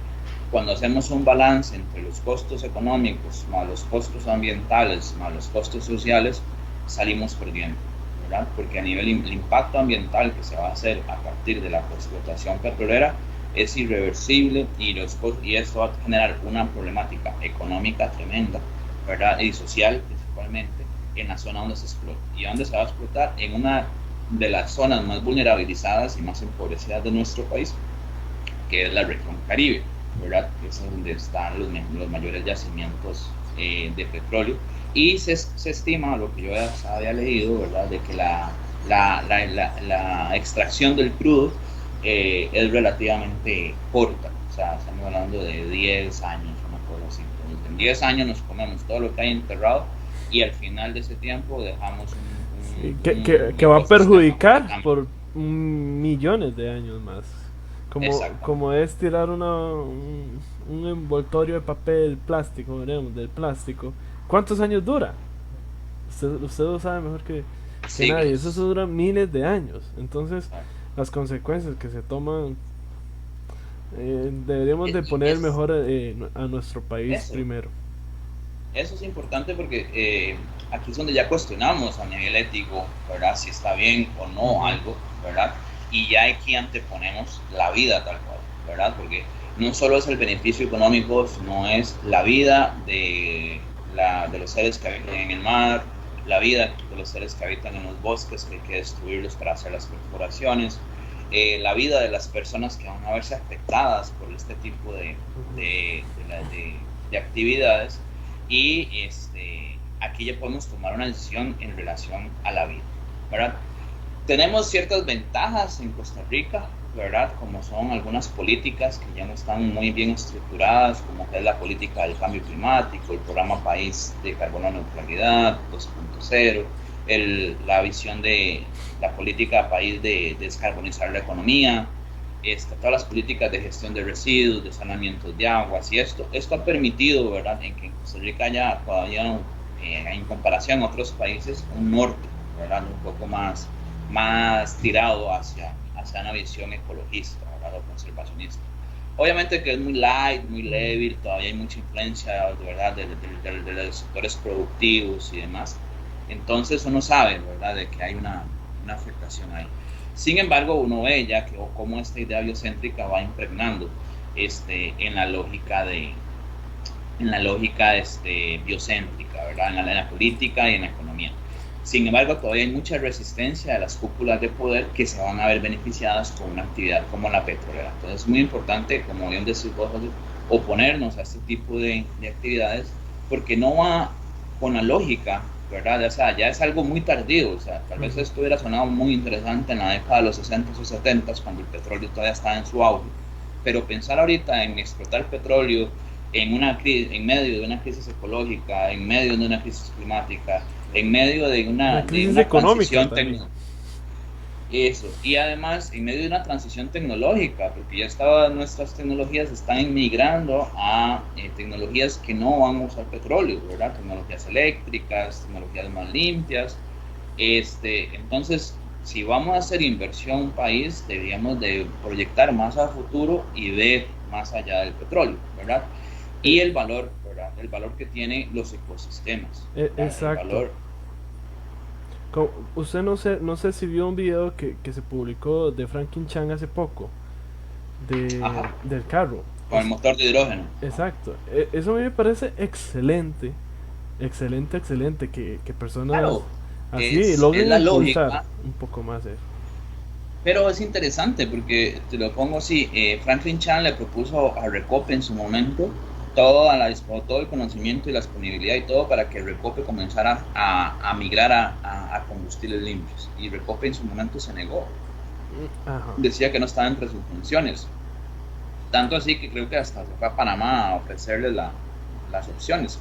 cuando hacemos un balance entre los costos económicos más los costos ambientales más los costos sociales, salimos perdiendo, ¿verdad? Porque a nivel el impacto ambiental que se va a hacer a partir de la explotación petrolera es irreversible, y esto va a generar una problemática económica tremenda, ¿verdad? Y social principalmente en la zona donde se explota. ¿Y dónde se va a explotar? En una de las zonas más vulnerabilizadas y más empobrecidas de nuestro país, que es la región Caribe, ¿verdad? Que es donde están los mayores yacimientos de petróleo. Y se estima, lo que yo ya había leído, ¿verdad?, de que la extracción del crudo es relativamente corta. O sea, estamos hablando de 10 años, una cosa así. Entonces, en 10 años nos comemos todo lo que hay enterrado, y al final de ese tiempo dejamos Sí, que va a perjudicar por millones de años más. Como es tirar un envoltorio de papel plástico, veremos, del plástico. ¿Cuántos años dura? Usted lo sabe mejor que nadie. Eso dura miles de años. Entonces, las consecuencias que se toman, deberíamos de poner mejor a nuestro país primero. Eso es importante porque aquí es donde ya cuestionamos a nivel ético, ¿verdad?, si está bien o no algo, ¿verdad? Y ya aquí anteponemos la vida tal cual, ¿verdad? Porque no solo es el beneficio económico, sino es la vida de los seres que habitan en el mar, la vida de los seres que habitan en los bosques, que hay que destruirlos para hacer las perforaciones, la vida de las personas que van a verse afectadas por este tipo de actividades. Y aquí ya podemos tomar una decisión en relación a la vida, ¿verdad? Tenemos ciertas ventajas en Costa Rica, ¿verdad?, como son algunas políticas que ya no están muy bien estructuradas, como es la política del cambio climático, el programa País de Carbono Neutralidad 2.0, la visión de la política país de descarbonizar la economía, todas las políticas de gestión de residuos, de saneamiento de aguas, y esto ha permitido, ¿verdad?, en que en Costa Rica haya todavía, en comparación a otros países, un norte, ¿verdad?, un poco más tirado hacia una visión ecologista, ¿verdad?, o conservacionista. Obviamente que es muy light, muy débil, todavía hay mucha influencia, ¿verdad?, de los sectores productivos y demás. Entonces uno sabe, ¿verdad?, de que hay una afectación ahí. Sin embargo, uno ve ya que cómo esta idea biocéntrica va impregnando en la lógica biocéntrica, ¿verdad?, en la política y en la economía. Sin embargo, todavía hay mucha resistencia de las cúpulas de poder que se van a ver beneficiadas con una actividad como la petrolera. Entonces es muy importante, como bien decís vos, oponernos a este tipo de actividades, porque no va con la lógica, ¿verdad? O sea, ya es algo muy tardío. O sea, tal vez esto hubiera sonado muy interesante en la década de los 60 o 70, cuando el petróleo todavía estaba en su auge, pero pensar ahorita en explotar petróleo en medio de una crisis ecológica, en medio de una crisis climática, en medio de Una de crisis una económica transición también. eso, y además en medio de una transición tecnológica, porque ya estaba, nuestras tecnologías están migrando a tecnologías que no van a usar petróleo, ¿verdad? Tecnologías eléctricas, tecnologías más limpias. Entonces, si vamos a hacer inversión en un país, deberíamos de proyectar más a futuro y ver más allá del petróleo, ¿verdad? Eh, Y el valor, ¿verdad? El valor que tienen los ecosistemas, ¿verdad? El exacto. valor. Usted no sé si vio un video que se publicó de Franklin Chang hace poco, Ajá, del carro. con el motor de hidrógeno. Ajá. Exacto. Eso a mí me parece excelente, excelente, excelente, que personas Claro, así es logren la impulsar lógica, un poco más eso. pero es interesante porque te lo pongo así, Franklin Chan le propuso a Recope en su momento todo el conocimiento y la disponibilidad y todo para que Recope comenzara a migrar a combustibles limpios. Y Recope en su momento se negó, Ajá. decía que no estaba entre sus funciones. Tanto así que creo que hasta se fue a Panamá a ofrecerle las opciones.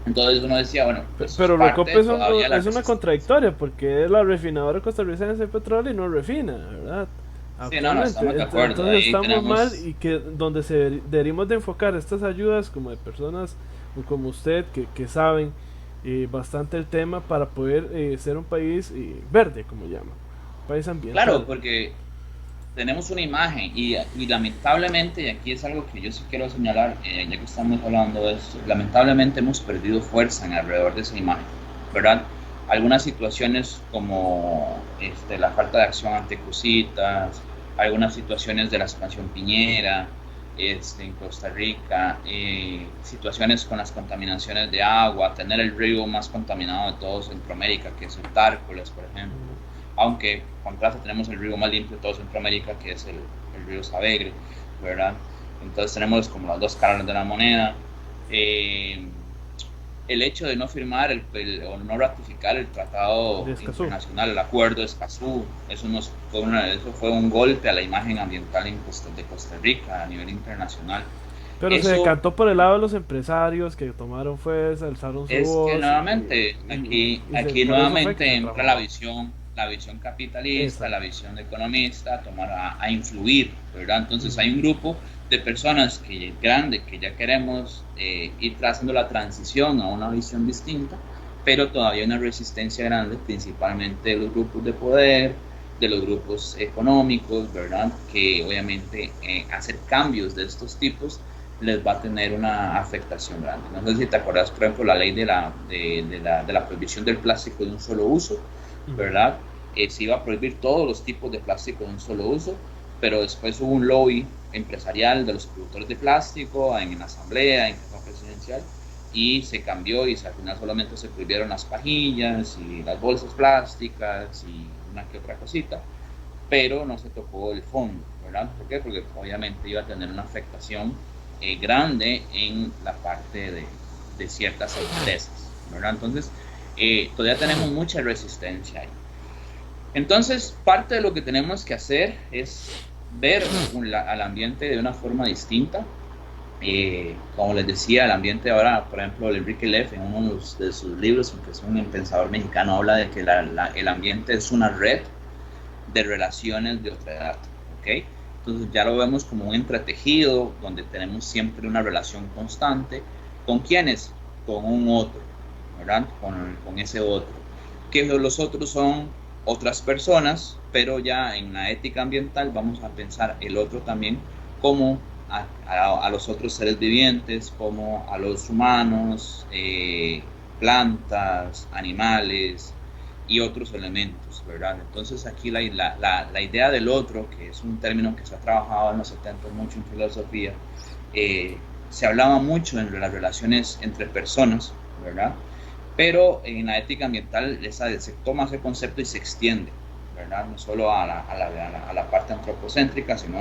Entonces uno decía, bueno, pues es Pero parte Recope de todavía la es una resistencia. contradictoria porque es la refinadora costarricense de petróleo y no refina, ¿verdad? Sí, no, no, Actualmente. estamos de acuerdo. Entonces Ahí estamos mal tenemos. y que donde se deberíamos de enfocar estas ayudas como de personas como usted que saben bastante el tema para poder ser un país verde, como llaman, un país Claro, ambiental. porque tenemos una imagen y lamentablemente, y aquí es algo que yo sí quiero señalar, ya que estamos hablando de esto, lamentablemente hemos perdido fuerza en alrededor de esa imagen, ¿verdad? Algunas situaciones como la falta de acción ante Cositas, algunas situaciones de la expansión piñera en Costa Rica, situaciones con las contaminaciones de agua, tener el río más contaminado de todo Centroamérica, que es el Tárcoles, por ejemplo, aunque con contraste tenemos el río más limpio de todo Centroamérica, que es el río Savegre, ¿verdad? Entonces tenemos como las dos caras de la moneda. Eh, el hecho de no firmar o no ratificar el De tratado Escazú. internacional, el acuerdo de Escazú, eso fue un golpe a la imagen ambiental de Costa Rica a nivel internacional. Pero se Eso decantó por el lado de los empresarios que tomaron fuerza, alzaron su es que voz nuevamente, por eso fue que nuevamente se entra trajo. la visión capitalista, la Exacto. visión de economista, a influir, ¿verdad? Entonces hay un grupo de personas grande que ya queremos ir trazando la transición a una visión distinta, pero todavía hay una resistencia grande, principalmente de los grupos de poder, de los grupos económicos, ¿verdad? Que obviamente hacer cambios de estos tipos les va a tener una afectación grande. No sé si te acuerdas, por ejemplo, la ley de la prohibición del plástico de un solo uso, ¿verdad? Se iba a prohibir todos los tipos de plástico de un solo uso, pero después hubo un lobby empresarial de los productores de plástico en la asamblea, en la presidencial, y se cambió y al final solamente se prohibieron las pajillas y las bolsas plásticas y una que otra cosita, pero no se tocó el fondo, ¿verdad? ¿Por qué? Porque obviamente iba a tener una afectación grande en la parte de ciertas empresas, ¿verdad? Entonces, todavía tenemos mucha resistencia ahí. Entonces, parte de lo que tenemos que hacer es ver al ambiente de una forma distinta. Como les decía, el ambiente ahora, por ejemplo, Enrique Leff, en uno de sus libros, que es un pensador mexicano, habla de que el ambiente es una red de relaciones de otra edad, ¿ok? Entonces ya lo vemos como un entretejido donde tenemos siempre una relación constante. ¿Con quiénes? Con un otro, ¿verdad? Con ese otro. Que los otros son otras personas, pero ya en la ética ambiental vamos a pensar el otro también como a los otros seres vivientes, como a los humanos, plantas, animales, y otros elementos, ¿verdad? Entonces aquí la idea del otro, que es un término que se ha trabajado en los 70 mucho en filosofía, se hablaba mucho en las relaciones entre personas, ¿verdad? Pero en la ética ambiental se toma ese concepto y se extiende, ¿verdad? No solo a la parte antropocéntrica, sino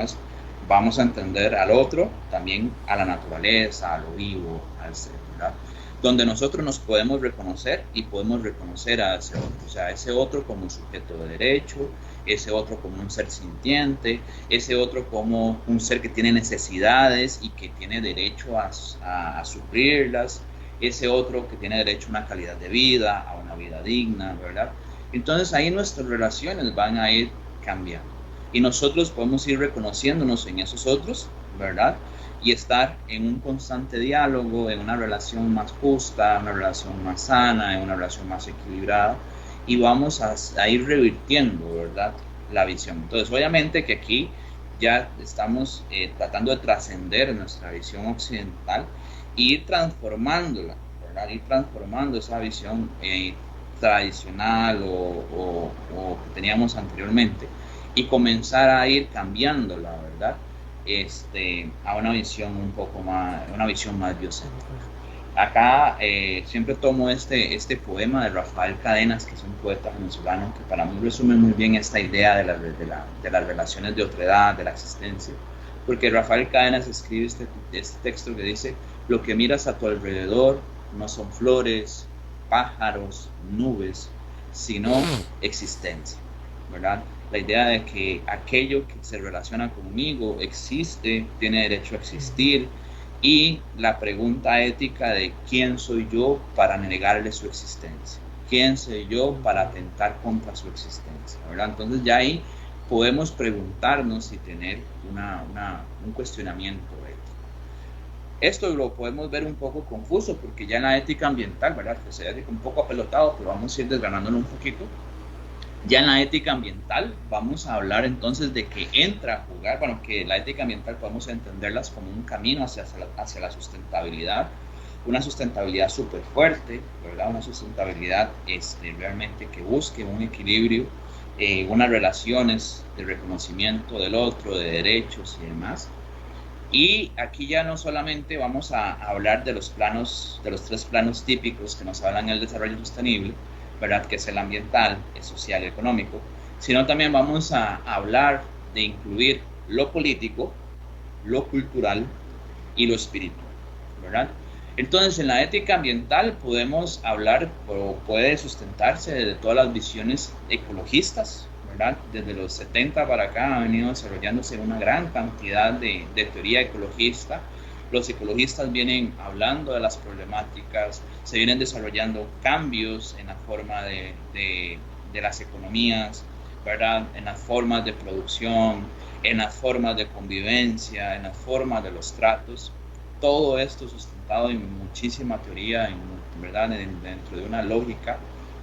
vamos a entender al otro, también a la naturaleza, a lo vivo, al ser, ¿verdad? Donde nosotros nos podemos reconocer y podemos reconocer a ese otro, o sea, a ese otro como un sujeto de derecho ese otro como un ser sintiente, ese otro como un ser que tiene necesidades y que tiene derecho a suplirlas, ese otro que tiene derecho a una calidad de vida, a una vida digna, ¿verdad? Entonces ahí nuestras relaciones van a ir cambiando y nosotros podemos ir reconociéndonos en esos otros, ¿verdad? Y estar en un constante diálogo, en una relación más justa, una relación más sana, en una relación más equilibrada, y vamos a ir revirtiendo, ¿verdad?, la visión. Entonces, obviamente que aquí ya estamos tratando de trascender nuestra visión occidental e ir transformándola, ¿verdad?, ir transformando esa visión tradicional o que teníamos anteriormente y comenzar a ir cambiándola, ¿verdad?, a una visión un poco más, una visión más biocéntrica. Acá siempre tomo este poema de Rafael Cadenas, que es un poeta venezolano, que para mí resume muy bien esta idea de las relaciones de otredad, de la existencia, porque Rafael Cadenas escribe este texto que dice: lo que miras a tu alrededor no son flores, pájaros, nubes, sino existencia, ¿verdad? La idea de que aquello que se relaciona conmigo existe, tiene derecho a existir, y la pregunta ética de quién soy yo para negarle su existencia, quién soy yo para atentar contra su existencia, ¿verdad? Entonces ya ahí podemos preguntarnos y tener un cuestionamiento ético. Esto lo podemos ver un poco confuso porque ya en la ética ambiental, ¿verdad?, que se ve un poco apelotado, pero vamos a ir desgranándolo un poquito. Ya en la ética ambiental vamos a hablar entonces de que entra a jugar, bueno, que la ética ambiental podemos entenderlas como un camino hacia la sustentabilidad, una sustentabilidad súper fuerte, ¿verdad? Una sustentabilidad realmente que busque un equilibrio, unas relaciones de reconocimiento del otro, de derechos y demás. Y aquí ya no solamente vamos a hablar de los tres planos típicos que nos hablan del desarrollo sostenible, ¿verdad?, que es el ambiental, el social y el económico, sino también vamos a hablar de incluir lo político, lo cultural y lo espiritual, ¿verdad? Entonces, en la ética ambiental podemos hablar, o puede sustentarse desde todas las visiones ecologistas, ¿verdad? Desde los 70 para acá ha venido desarrollándose una gran cantidad de teoría ecologista. Los ecologistas vienen hablando de las problemáticas, se vienen desarrollando cambios en la forma de las economías, ¿verdad?, en las formas de producción, en las formas de convivencia, en las formas de los tratos. Todo esto sustentado en muchísima teoría, ¿verdad?, dentro de una lógica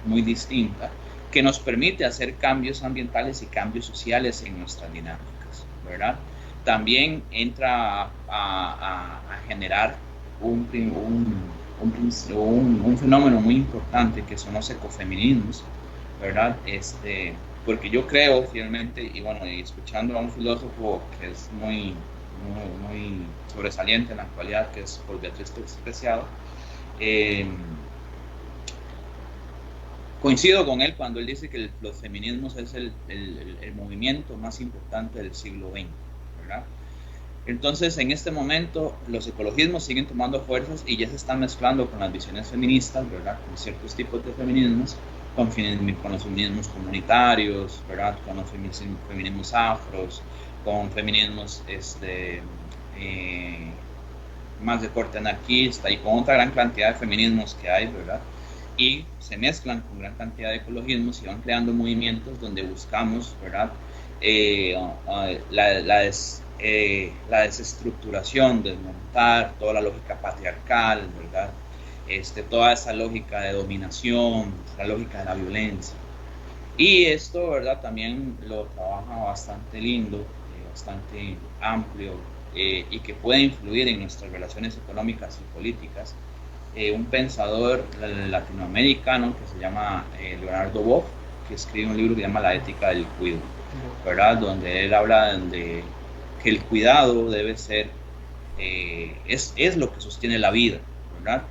muy distinta que nos permite hacer cambios ambientales y cambios sociales en nuestras dinámicas, ¿verdad? También entra a generar un fenómeno muy importante que son los ecofeminismos, ¿verdad? Porque yo creo fielmente, y bueno, y escuchando a un filósofo que es muy sobresaliente en la actualidad, que es Paul Beatriz Preciado, coincido con él cuando él dice que los feminismos es el movimiento más importante del siglo XX, ¿verdad? Entonces, en este momento, los ecologismos siguen tomando fuerzas y ya se están mezclando con las visiones feministas, ¿verdad?, con ciertos tipos de feminismos, con los feminismos comunitarios, ¿verdad?, con los feminismos afros, con feminismos más de corte anarquista y con otra gran cantidad de feminismos que hay, ¿verdad? Y se mezclan con gran cantidad de ecologismos y van creando movimientos donde buscamos, ¿verdad?, la desestructuración, desmontar toda la lógica patriarcal, ¿verdad?, toda esa lógica de dominación, la lógica de la violencia. Y esto, ¿verdad?, también lo trabaja bastante lindo, bastante amplio, y que puede influir en nuestras relaciones económicas y políticas. Un pensador latinoamericano que se llama Leonardo Boff, que escribe un libro que se llama La ética del cuidado, ¿verdad?, donde él habla de que el cuidado debe ser, es lo que sostiene la vida, ¿verdad?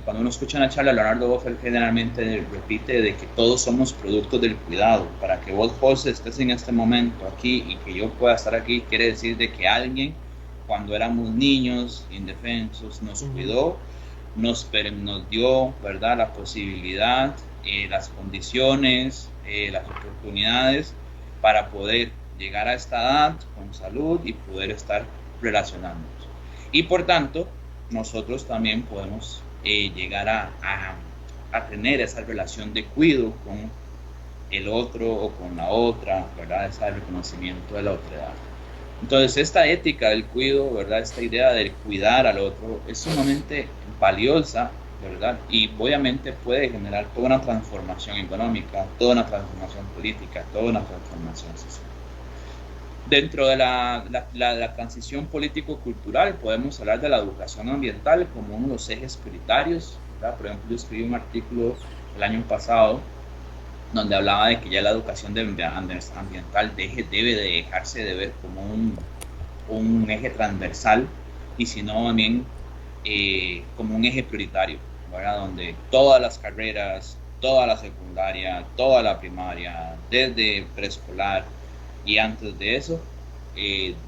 Cuando uno escucha una charla, Leonardo Boff generalmente repite de que todos somos productos del cuidado. Para que vos, José, estés en este momento aquí y que yo pueda estar aquí, quiere decir de que alguien, cuando éramos niños, indefensos, nos cuidó, nos dio, ¿verdad?, la posibilidad, las condiciones, las oportunidades para poder llegar a esta edad con salud y poder estar relacionándonos. Y por tanto, nosotros también podemos llegar a tener esa relación de cuidado con el otro o con la otra, ¿verdad? Ese reconocimiento de la otra edad. Entonces, esta ética del cuidado, ¿verdad? Esta idea de cuidar al otro es sumamente valiosa, ¿verdad? Y obviamente puede generar toda una transformación económica, toda una transformación política, toda una transformación social. Dentro de la transición político-cultural podemos hablar de la educación ambiental como uno de los ejes prioritarios, ¿verdad? Por ejemplo, yo escribí un artículo el año pasado donde hablaba de que ya la educación ambiental debe de dejarse de ver como un eje transversal y sino también como un eje prioritario, ¿verdad? Donde todas las carreras, toda la secundaria, toda la primaria, desde preescolar y antes de eso,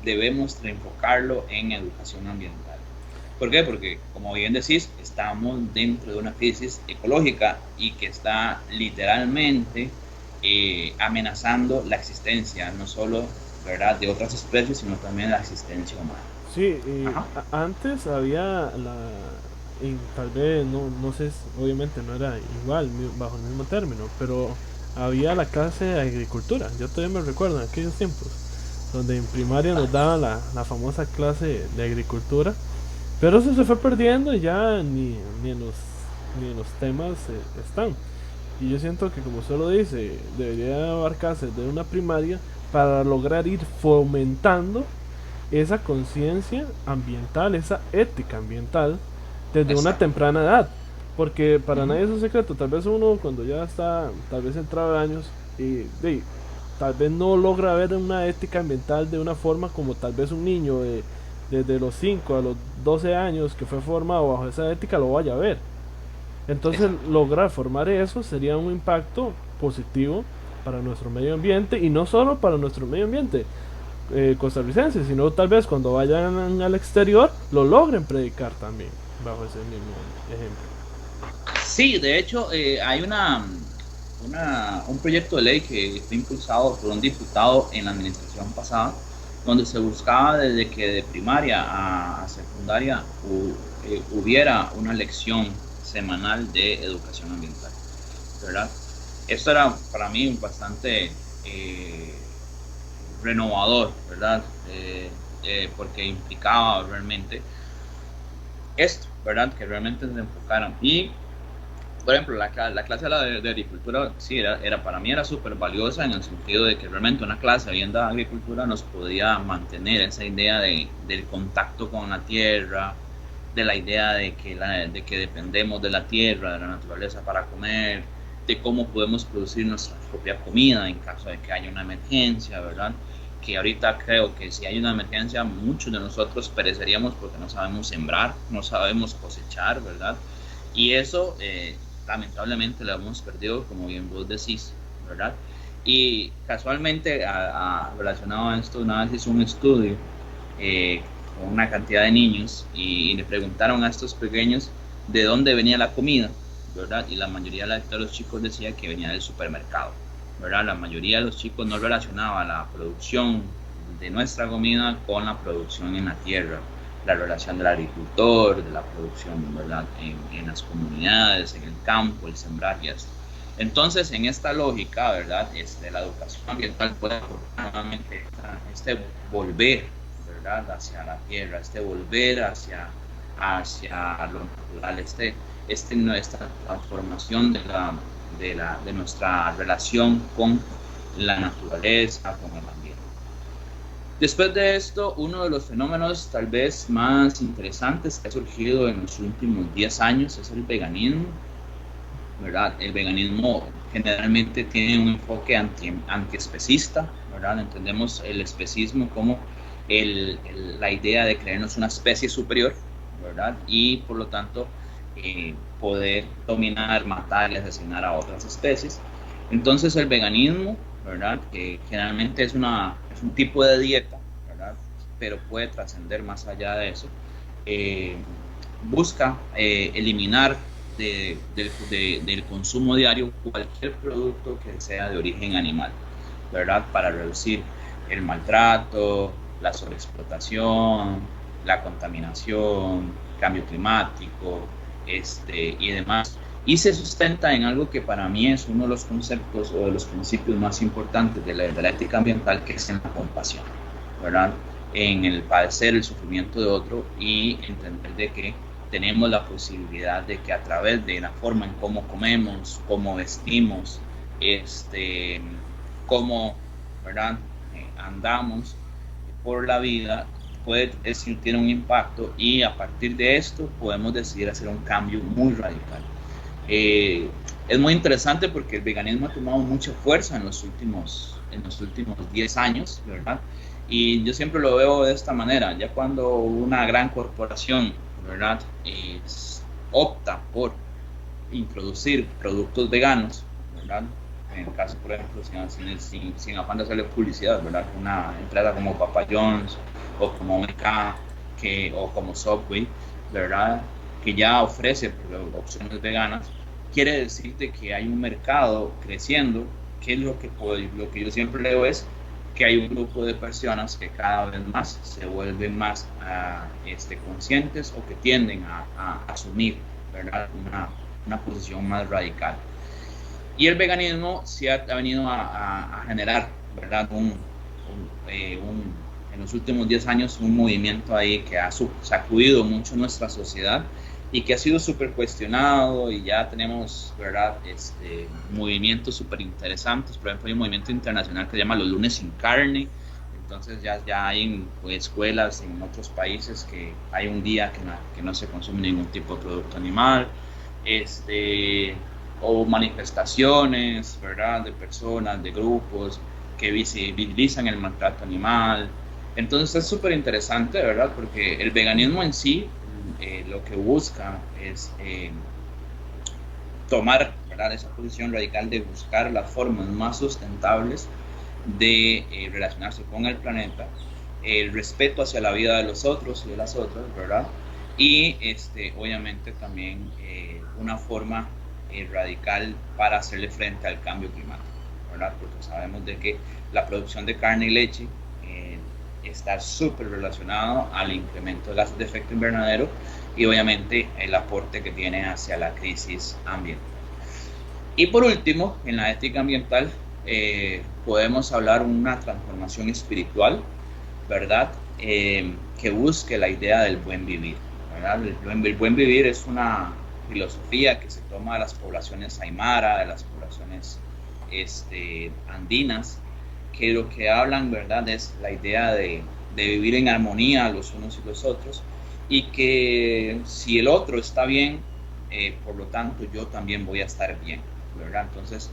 debemos enfocarlo en educación ambiental. ¿Por qué? Porque, como bien decís, estamos dentro de una crisis ecológica y que está literalmente amenazando la existencia, no solo, ¿verdad?, de otras especies, sino también la existencia humana. Sí, antes había y tal vez, no sé, obviamente no era igual, bajo el mismo término, pero había la clase de agricultura. Yo todavía me recuerdo en aquellos tiempos, donde en primaria nos daban la famosa clase de agricultura, pero eso se fue perdiendo y ya ni en los temas están. Y yo siento que, como usted lo dice, debería abarcarse de una primaria para lograr ir fomentando esa conciencia ambiental, esa ética ambiental desde una temprana edad. Porque para nadie es un secreto, tal vez uno cuando ya está, tal vez entrado de años, tal vez no logra ver una ética ambiental de una forma como tal vez un niño desde los 5 a los 12 años que fue formado bajo esa ética lo vaya a ver. Entonces lograr formar eso sería un impacto positivo para nuestro medio ambiente y no solo para nuestro medio ambiente costarricense, sino tal vez cuando vayan al exterior lo logren predicar también bajo ese mismo ejemplo. Sí, de hecho hay un proyecto de ley que fue impulsado por un diputado en la administración pasada, donde se buscaba desde que de primaria a secundaria hubiera una lección semanal de educación ambiental, ¿verdad? Esto era para mí bastante renovador, ¿verdad? Porque implicaba realmente esto, ¿verdad? Que realmente se enfocaran. Y, por ejemplo, la clase de agricultura, sí, para mí era súper valiosa en el sentido de que realmente una clase bien de agricultura nos podía mantener esa idea del contacto con la tierra, de la idea de que dependemos de la tierra, de la naturaleza para comer, de cómo podemos producir nuestra propia comida en caso de que haya una emergencia, ¿verdad? Que ahorita creo que si hay una emergencia muchos de nosotros pereceríamos porque no sabemos sembrar, no sabemos cosechar, ¿verdad? Y eso lamentablemente lo hemos perdido, como bien vos decís, ¿verdad? Y casualmente relacionado a esto, una vez hice un estudio con una cantidad de niños y le preguntaron a estos pequeños de dónde venía la comida, ¿verdad? Y la mayoría de los chicos decía que venía del supermercado, ¿verdad? La mayoría de los chicos no relacionaba la producción de nuestra comida con la producción en la tierra, la relación del agricultor, de la producción, ¿verdad? En las comunidades, en el campo, el sembrar y esto. Entonces, en esta lógica, ¿verdad? La educación ambiental puede aportar nuevamente este volver, ¿verdad? Hacia la tierra, este volver hacia lo natural, esta transformación de nuestra relación con la naturaleza, con el ambiente. Después de esto, uno de los fenómenos tal vez más interesantes que ha surgido en los últimos 10 años es el veganismo, ¿verdad? El veganismo generalmente tiene un enfoque antiespecista, ¿verdad? Entendemos el especismo como la idea de creernos una especie superior, ¿verdad? Y por lo tanto poder dominar, matar y asesinar a otras especies. Entonces el veganismo, ¿verdad? Que generalmente es un tipo de dieta, ¿verdad? Pero puede trascender más allá de eso. Busca eliminar del consumo diario cualquier producto que sea de origen animal, ¿verdad? Para reducir el maltrato, la sobreexplotación, la contaminación, cambio climático, y demás. Y se sustenta en algo que para mí es uno de los conceptos o de los principios más importantes de la ética ambiental, que es en la compasión, ¿verdad? En el padecer el sufrimiento de otro y entender de que tenemos la posibilidad de que a través de la forma en cómo comemos, cómo vestimos, cómo, ¿verdad? Andamos por la vida, tiene un impacto, y a partir de esto podemos decidir hacer un cambio muy radical. Es muy interesante porque el veganismo ha tomado mucha fuerza en los últimos 10 años, ¿verdad? Y yo siempre lo veo de esta manera: ya cuando una gran corporación, ¿verdad?, opta por introducir productos veganos, ¿verdad? En el caso, por ejemplo, sin afán de hacerle publicidad, ¿verdad? Una empresa como Papa John's o como MK o como Subway, ¿verdad?, que ya ofrece opciones veganas, quiere decir de que hay un mercado creciendo, que es lo que yo siempre leo es que hay un grupo de personas que cada vez más se vuelven más conscientes, o que tienden a asumir, ¿verdad?, una posición más radical. Y el veganismo sí ha venido a generar, ¿verdad?, en los últimos 10 años un movimiento ahí que ha sacudido mucho nuestra sociedad y que ha sido súper cuestionado, y ya tenemos, ¿verdad?, movimientos súper interesantes. Por ejemplo, hay un movimiento internacional que se llama los lunes sin carne. Entonces ya hay escuelas en otros países que hay un día que no se consume ningún tipo de producto animal, o manifestaciones, ¿verdad?, de personas, de grupos que visibilizan el maltrato animal. Entonces es súper interesante, ¿verdad?, porque el veganismo en sí lo que busca es tomar, ¿verdad?, esa posición radical de buscar las formas más sustentables de relacionarse con el planeta, el respeto hacia la vida de los otros y de las otras, ¿verdad? Y obviamente también una forma radical para hacerle frente al cambio climático, ¿verdad? Porque sabemos de que la producción de carne y leche está súper relacionado al incremento de gases de efecto invernadero y obviamente el aporte que tiene hacia la crisis ambiental. Y por último, en la ética ambiental podemos hablar de una transformación espiritual, ¿verdad?, que busque la idea del buen vivir, ¿verdad? El buen vivir es una filosofía que se toma de las poblaciones aymara, de las poblaciones andinas, que lo que hablan, ¿verdad?, es la idea de vivir en armonía los unos y los otros, y que si el otro está bien, por lo tanto yo también voy a estar bien, ¿verdad? Entonces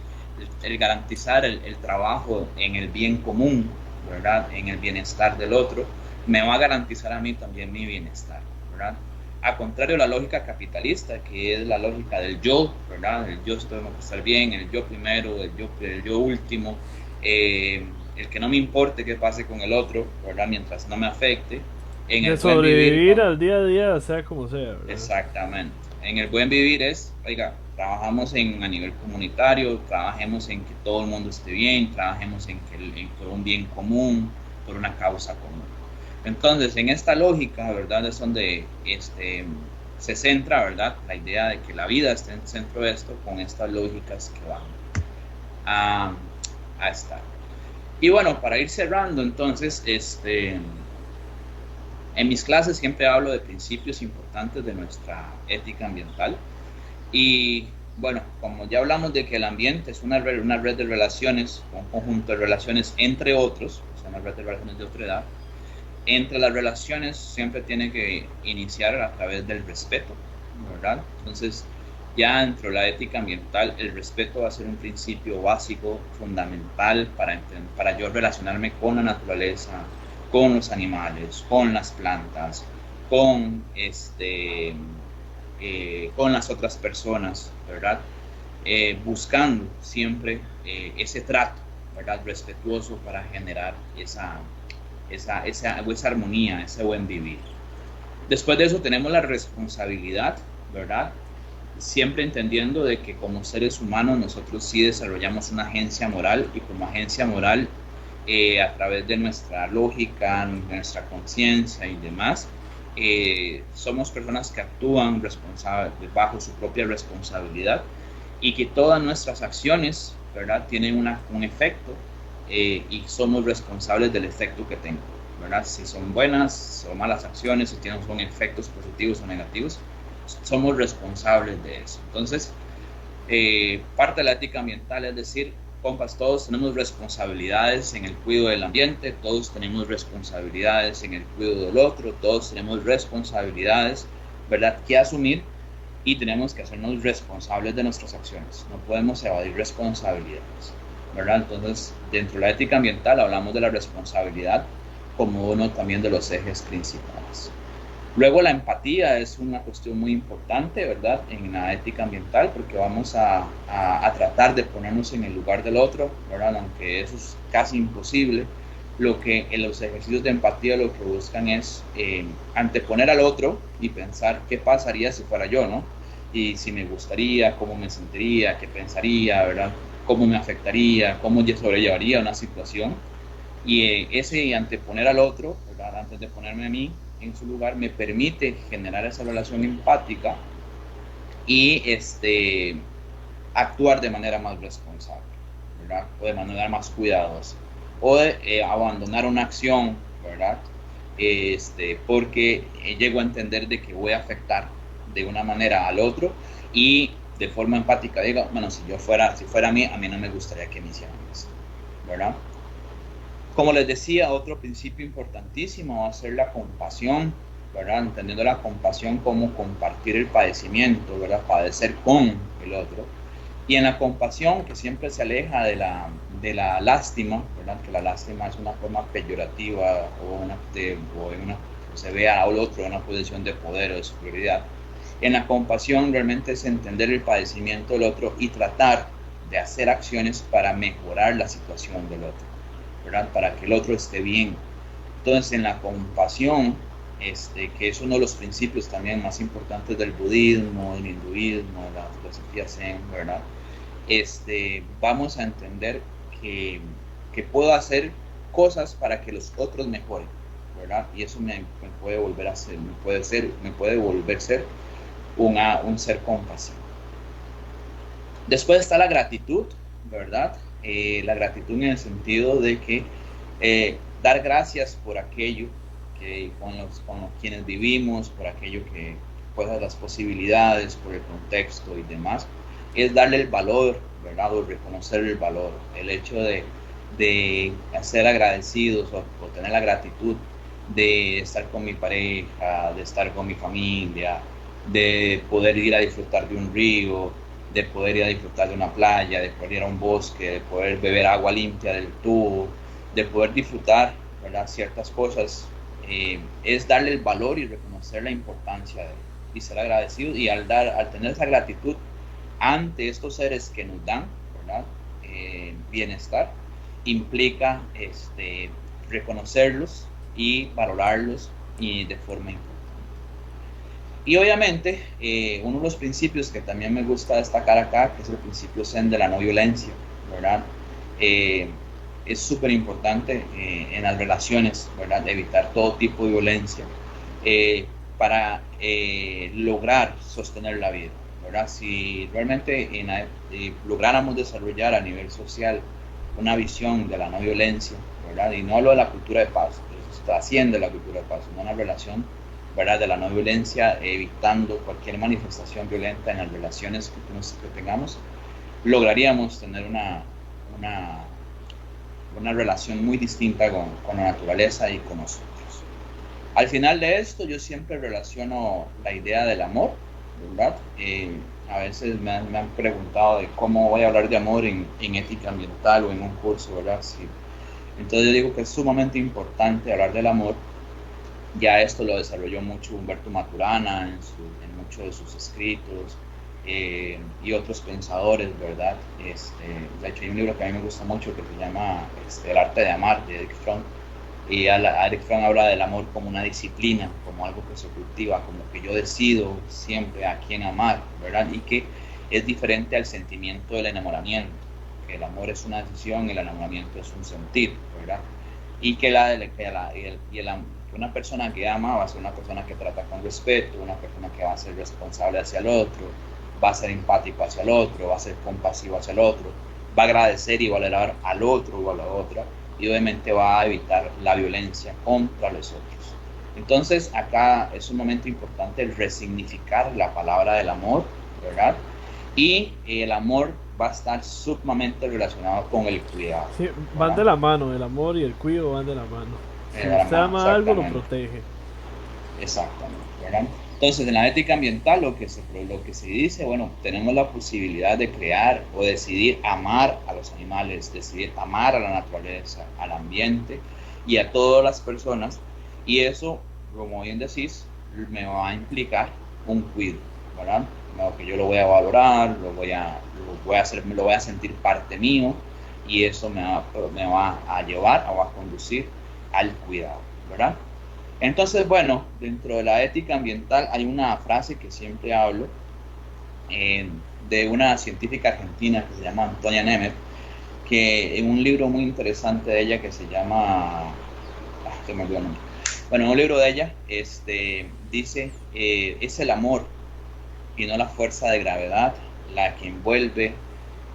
el garantizar el trabajo en el bien común, ¿verdad?, en el bienestar del otro, me va a garantizar a mí también mi bienestar, ¿verdad? A contrario de la lógica capitalista, que es la lógica del yo, ¿verdad? El yo tengo que estar bien, el yo primero, el yo último, el que no me importe qué pase con el otro, ¿verdad?, mientras no me afecte. En el sobrevivir al día a día, sea como sea, ¿verdad? Exactamente. En el buen vivir es, oiga, trabajamos a nivel comunitario, trabajemos en que todo el mundo esté bien, trabajemos por un bien común, por una causa común. Entonces, en esta lógica, ¿verdad?, es donde se centra, ¿verdad?, la idea de que la vida esté en el centro de esto, con estas lógicas que van a estar. Y bueno, para ir cerrando, entonces, en mis clases siempre hablo de principios importantes de nuestra ética ambiental. Y bueno, como ya hablamos de que el ambiente es una red de relaciones, un conjunto de relaciones entre otros, o sea, una red de relaciones de otra edad, entre las relaciones siempre tiene que iniciar a través del respeto, ¿verdad? Entonces, ya dentro de la ética ambiental, el respeto va a ser un principio básico, fundamental para yo relacionarme con la naturaleza, con los animales, con las plantas, con las otras personas, ¿verdad? Buscando siempre ese trato, ¿verdad?, respetuoso, para generar esa armonía, ese buen vivir. Después de eso tenemos la responsabilidad, ¿verdad?, siempre entendiendo de que como seres humanos nosotros sí desarrollamos una agencia moral, y como agencia moral, a través de nuestra lógica, nuestra conciencia y demás, somos personas que actúan bajo su propia responsabilidad, y que todas nuestras acciones, ¿verdad?, tienen un efecto, y somos responsables del efecto que tengan, ¿verdad? Si son buenas o malas acciones, si son efectos positivos o negativos, somos responsables de eso. Entonces, parte de la ética ambiental es decir, compas, todos tenemos responsabilidades en el cuidado del ambiente, todos tenemos responsabilidades en el cuidado del otro, todos tenemos responsabilidades, ¿verdad?, que asumir, y tenemos que hacernos responsables de nuestras acciones. No podemos evadir responsabilidades, ¿verdad? Entonces, dentro de la ética ambiental hablamos de la responsabilidad como uno también de los ejes principales. Luego, la empatía es una cuestión muy importante, ¿verdad?, en la ética ambiental, porque vamos a tratar de ponernos en el lugar del otro, ¿verdad?, aunque eso es casi imposible. Lo que en los ejercicios de empatía lo que buscan es anteponer al otro y pensar qué pasaría si fuera yo, ¿no? Y si me gustaría, cómo me sentiría, qué pensaría, ¿verdad?, cómo me afectaría, cómo yo sobrellevaría una situación. Y ese anteponer al otro, ¿verdad?, antes de ponerme a mí en su lugar, me permite generar esa relación empática y actuar de manera más responsable, ¿verdad?, o de manera más cuidadosa, o de abandonar una acción, ¿verdad?, porque llego a entender de que voy a afectar de una manera al otro, y de forma empática digo, bueno, si fuera a mí no me gustaría que me hicieran esto, ¿verdad? Como les decía, otro principio importantísimo va a ser la compasión, ¿verdad? Entendiendo la compasión como compartir el padecimiento, ¿verdad?, padecer con el otro. Y en la compasión, que siempre se aleja de la lástima, ¿verdad?, que la lástima es una forma peyorativa o se ve al otro en una posición de poder o de superioridad. En la compasión realmente es entender el padecimiento del otro y tratar de hacer acciones para mejorar la situación del otro, ¿verdad?, para que el otro esté bien. Entonces, en la compasión, que es uno de los principios también más importantes del budismo, del hinduismo, de la filosofía zen, ¿verdad?, vamos a entender que puedo hacer cosas para que los otros mejoren, ¿verdad? Y eso me puede volver a ser, me puede volver a ser un ser compasivo. Después está la gratitud, ¿verdad? La gratitud en el sentido de que dar gracias por aquello que con quienes vivimos, por aquello que pues las posibilidades, por el contexto y demás, es darle el valor, ¿verdad?, o reconocer el valor, el hecho de ser agradecidos o tener la gratitud de estar con mi pareja, de estar con mi familia, de poder ir a disfrutar de un río, de poder ir a disfrutar de una playa, de poder ir a un bosque, de poder beber agua limpia del tubo, de poder disfrutar, ¿verdad?, ciertas cosas, es darle el valor y reconocer la importancia de él, y ser agradecido. Y al tener esa gratitud ante estos seres que nos dan, ¿verdad?, bienestar, implica reconocerlos y valorarlos y de forma importante. Y obviamente, uno de los principios que también me gusta destacar acá, que es el principio Zen de la no violencia, ¿verdad? Es súper importante en las relaciones, ¿verdad?, evitar todo tipo de violencia para lograr sostener la vida, ¿verdad? Si realmente lográramos desarrollar a nivel social una visión de la no violencia, ¿verdad?, y no hablo de la cultura de paz, eso trasciende la cultura de paz, sino una relación, ¿verdad?, de la no violencia, evitando cualquier manifestación violenta en las relaciones que tengamos, lograríamos tener una relación muy distinta con la naturaleza y con nosotros. Al final de esto, yo siempre relaciono la idea del amor, ¿verdad? A veces me han preguntado de cómo voy a hablar de amor en ética ambiental o en un curso, ¿verdad? Sí. Entonces yo digo que es sumamente importante hablar del amor. Ya esto lo desarrolló mucho Humberto Maturana en muchos de sus escritos, y otros pensadores, ¿verdad? De hecho, hay un libro que a mí me gusta mucho que se llama El arte de amar, de Erich Fromm, Y Eric Fromm habla del amor como una disciplina, como algo que se cultiva, como que yo decido siempre a quién amar, ¿verdad? Y que es diferente al sentimiento del enamoramiento, que el amor es una decisión y el enamoramiento es un sentir, ¿verdad? Y que una persona que ama va a ser una persona que trata con respeto, una persona que va a ser responsable hacia el otro, va a ser empático hacia el otro, va a ser compasivo hacia el otro, va a agradecer y valorar al otro o a la otra, y obviamente va a evitar la violencia contra los otros. Entonces acá es un momento importante el resignificar la palabra del amor, ¿verdad? Y el amor va a estar sumamente relacionado con el cuidado. Sí, van de la mano, el amor y el cuidado van de la mano. Si usted ama algo, lo protege. Exactamente, ¿verdad? Entonces, en la ética ambiental lo que se dice, bueno, tenemos la posibilidad de crear o decidir amar a los animales, decidir amar a la naturaleza, al ambiente y a todas las personas, y eso, como bien decís, me va a implicar un cuidado, ¿verdad? Que yo lo voy a valorar, lo voy a sentir parte mío, y eso me va a llevar o a conducir al cuidado, ¿verdad? Entonces, bueno, dentro de la ética ambiental hay una frase que siempre hablo de una científica argentina que se llama Antonia Nemeth, que en un libro muy interesante de ella que se llama... se me olvidó el nombre. Bueno, en un libro de ella dice, es el amor y no la fuerza de gravedad la que envuelve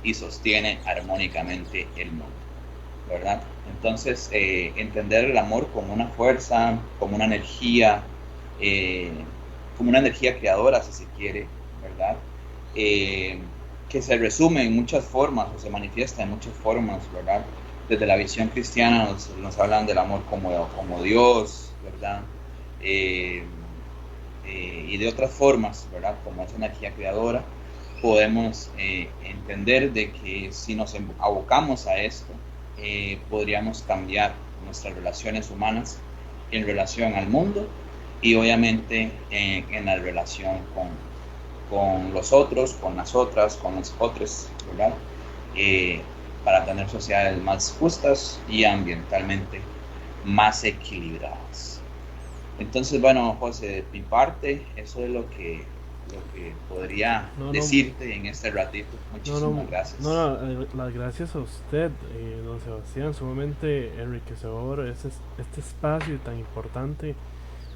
y sostiene armónicamente el mundo, ¿verdad? Entonces, entender el amor como una fuerza, como una energía creadora, si se quiere, ¿verdad? Que se resume en muchas formas o se manifiesta en muchas formas, ¿verdad? Desde la visión cristiana nos hablan del amor como Dios, ¿verdad? Y de otras formas, ¿verdad? Como esa energía creadora, podemos entender de que si nos abocamos a esto, podríamos cambiar nuestras relaciones humanas en relación al mundo y obviamente en la relación con los otros, con las otras, con los otros, ¿verdad? Para tener sociedades más justas y ambientalmente más equilibradas. Entonces, bueno, José, de mi parte, eso es lo que podría decirte en este ratito. Muchísimas gracias. Las gracias a usted, don Sebastián, sumamente enriquecedor este espacio tan importante,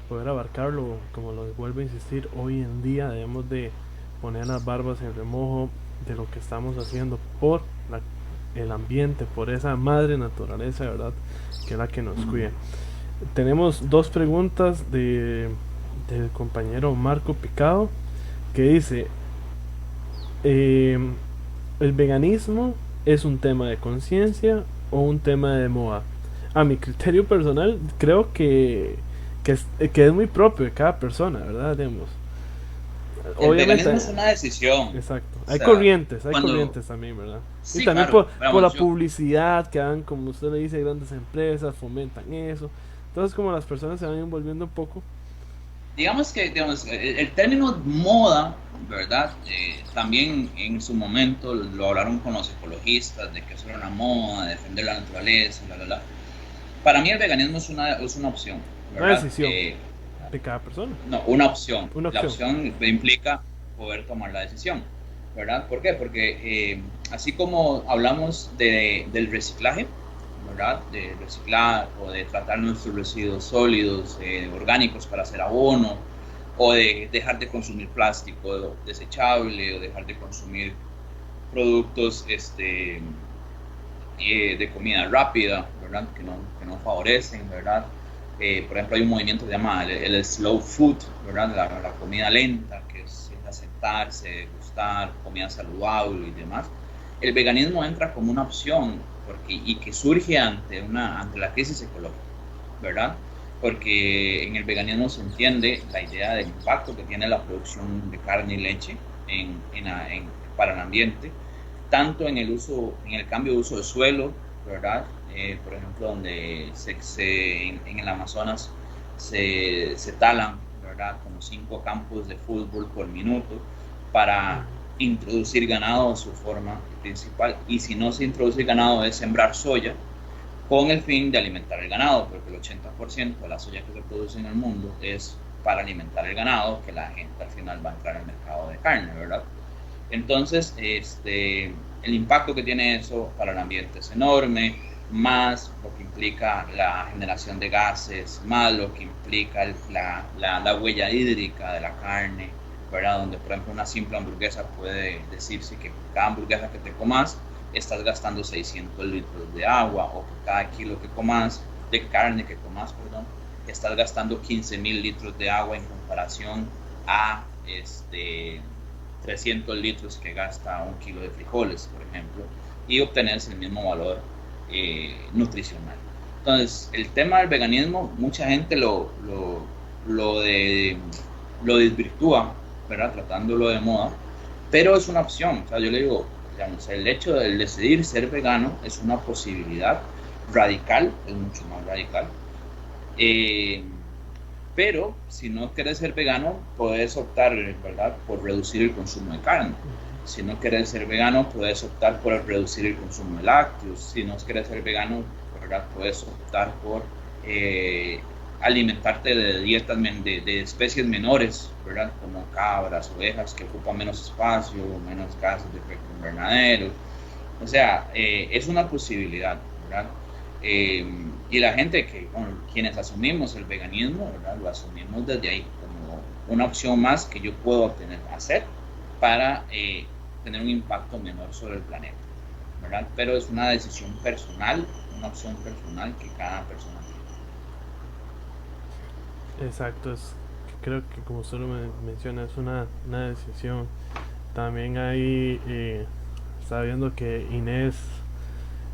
poder abarcarlo, como lo vuelvo a insistir, hoy en día debemos de poner las barbas en remojo de lo que estamos haciendo por el ambiente, por esa madre naturaleza, ¿verdad? Que es la que nos cuida. Tenemos dos preguntas del compañero Marco Picado, que dice, ¿el veganismo es un tema de conciencia o un tema de moda? A mi criterio personal, creo que es muy propio de cada persona, ¿verdad? Digamos. El veganismo es una decisión. Exacto. Hay corrientes también, ¿verdad? Sí, y también claro, por la publicidad que dan, como usted le dice, grandes empresas fomentan eso. Entonces, como las personas se van envolviendo un poco. Digamos que el término moda, ¿verdad? También en su momento lo hablaron con los ecologistas de que eso era una moda, defender la naturaleza, bla, bla, bla. Para mí el veganismo es una opción, ¿verdad? Una decisión de cada persona. No, una opción. La opción implica poder tomar la decisión, ¿verdad? ¿Por qué? Porque así como hablamos del reciclaje, ¿verdad? De reciclar o de tratar nuestros residuos sólidos, orgánicos para hacer abono, o de dejar de consumir plástico desechable, o dejar de consumir productos de comida rápida, ¿verdad? Que no favorecen, ¿verdad? Por ejemplo, hay un movimiento que se llama el slow food, ¿verdad? La comida lenta, que es sentarse, degustar, comida saludable y demás. El veganismo entra como una opción y que surge ante la crisis ecológica, ¿verdad? Porque en el veganismo se entiende la idea del impacto que tiene la producción de carne y leche para el ambiente, tanto en el cambio de uso de suelo, ¿verdad? Por ejemplo, donde en el Amazonas se talan, ¿verdad? Como 5 campos de fútbol por minuto para introducir ganado a su forma principal, y si no se introduce ganado es sembrar soya con el fin de alimentar el ganado, porque el 80% de la soya que se produce en el mundo es para alimentar el ganado, que la gente al final va a entrar al mercado de carne, ¿verdad? Entonces, el impacto que tiene eso para el ambiente es enorme, más lo que implica la generación de gases, más lo que implica la huella hídrica de la carne, ¿verdad? Donde, por ejemplo, una simple hamburguesa puede decirse que por cada hamburguesa que te comas, estás gastando 600 litros de agua, o por cada kilo que comas, de carne que comas, perdón, estás gastando 15,000 litros de agua en comparación a 300 litros que gasta un kilo de frijoles, por ejemplo, y obtenerse el mismo valor nutricional. Entonces, el tema del veganismo, mucha gente lo desvirtúa, ¿verdad? Tratándolo de moda, pero es una opción. O sea, yo le digo, digamos, el hecho de decidir ser vegano es una posibilidad radical, es mucho más radical. Pero si no quieres ser vegano, puedes optar, ¿verdad?, por reducir el consumo de carne. Si no quieres ser vegano, puedes optar por reducir el consumo de lácteos. Si no quieres ser vegano, ¿verdad?, puedes optar por alimentarte de dietas de especies menores, ¿verdad?, como cabras, ovejas, que ocupan menos espacio, menos gases de efecto invernadero. O sea, es una posibilidad, ¿verdad? Y la gente quienes asumimos el veganismo, ¿verdad?, lo asumimos desde ahí como una opción más que yo puedo hacer para tener un impacto menor sobre el planeta, ¿verdad? Pero es una decisión personal, una opción personal que cada persona tiene. Exacto, creo que como usted lo menciona, es una decisión. También ahí está viendo que Inés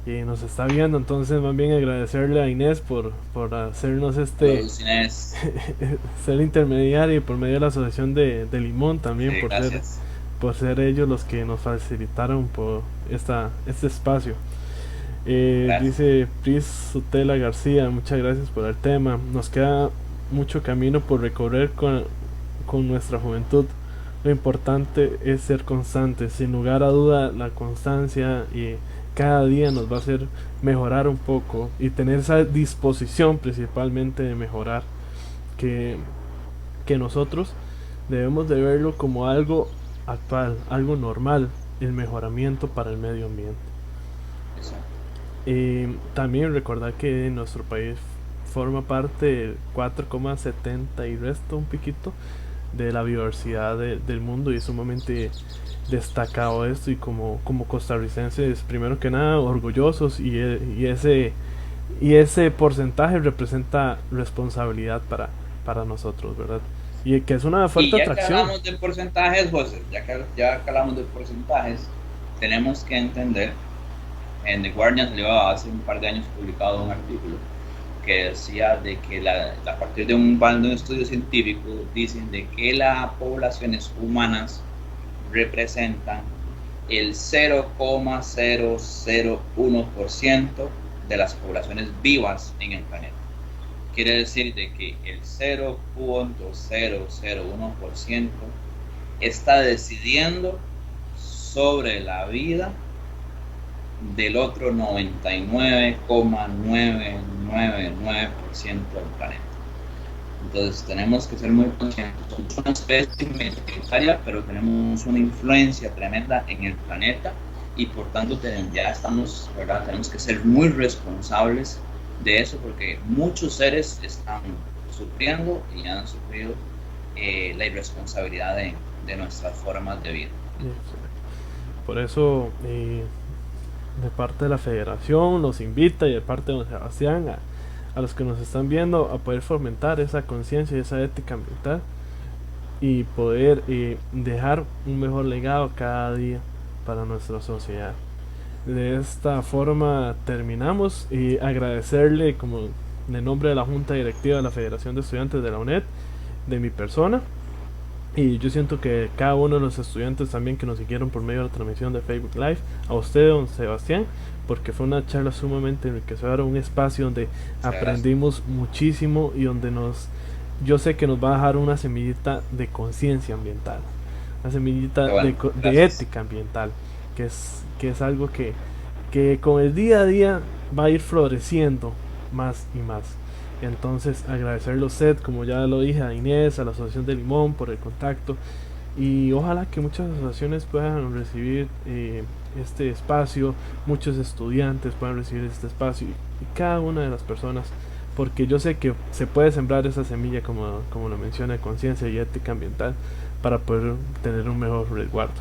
nos está viendo, entonces más bien agradecerle a Inés por hacernos ser intermediario, y por medio de la asociación de Limón también, sí, por ser ellos los que nos facilitaron por este espacio. Dice Pris Sutela García, muchas gracias por el tema. Nos queda mucho camino por recorrer con nuestra juventud. Lo importante es ser constante. Sin lugar a duda, la constancia y cada día nos va a hacer mejorar un poco y tener esa disposición principalmente de mejorar, que nosotros debemos de verlo como algo actual, algo normal, el mejoramiento para el medio ambiente. También recordar que nuestro país forma parte del 4,70 y resto un piquito de la biodiversidad del mundo, y es sumamente destacado esto, y como costarricenses, primero que nada, orgullosos, y ese porcentaje representa responsabilidad para nosotros, ¿verdad? Y que es una fuerte atracción. Ya que hablamos de porcentajes, José, ya que hablamos de porcentajes, tenemos que entender, en The Guardian salió hace un par de años publicado un artículo que decía de que a partir de un estudio científico dicen de que las poblaciones humanas representan el 0,001% de las poblaciones vivas en el planeta. Quiere decir de que el 0,001% está decidiendo sobre la vida del otro 99,999% del planeta. Entonces tenemos que ser muy conscientes. Somos una especie minoritaria, pero tenemos una influencia tremenda en el planeta, y por tanto ya estamos, ¿verdad?, tenemos que ser muy responsables de eso, porque muchos seres están sufriendo y han sufrido la irresponsabilidad de nuestras formas de vida. Por eso de parte de la federación los invita, y de parte de don Sebastián, a los que nos están viendo, a poder fomentar esa conciencia y esa ética ambiental, y poder dejar un mejor legado cada día para nuestra sociedad. De esta forma terminamos, y agradecerle como en nombre de la Junta Directiva de la Federación de Estudiantes de la UNED, de mi persona, y yo siento que cada uno de los estudiantes también que nos siguieron por medio de la transmisión de Facebook Live, a usted, don Sebastián, porque fue una charla sumamente enriquecedora, un espacio donde aprendimos muchísimo, y donde yo sé que nos va a dejar una semillita de conciencia ambiental, una semillita de ética ambiental, que es algo que con el día a día va a ir floreciendo más y más. Entonces agradecerle a usted, como ya lo dije, a Inés, a la Asociación de Limón por el contacto, y ojalá que muchas asociaciones puedan recibir este espacio, muchos estudiantes puedan recibir este espacio, y cada una de las personas, porque yo sé que se puede sembrar esa semilla, como lo menciona, de conciencia y ética ambiental, para poder tener un mejor resguardo.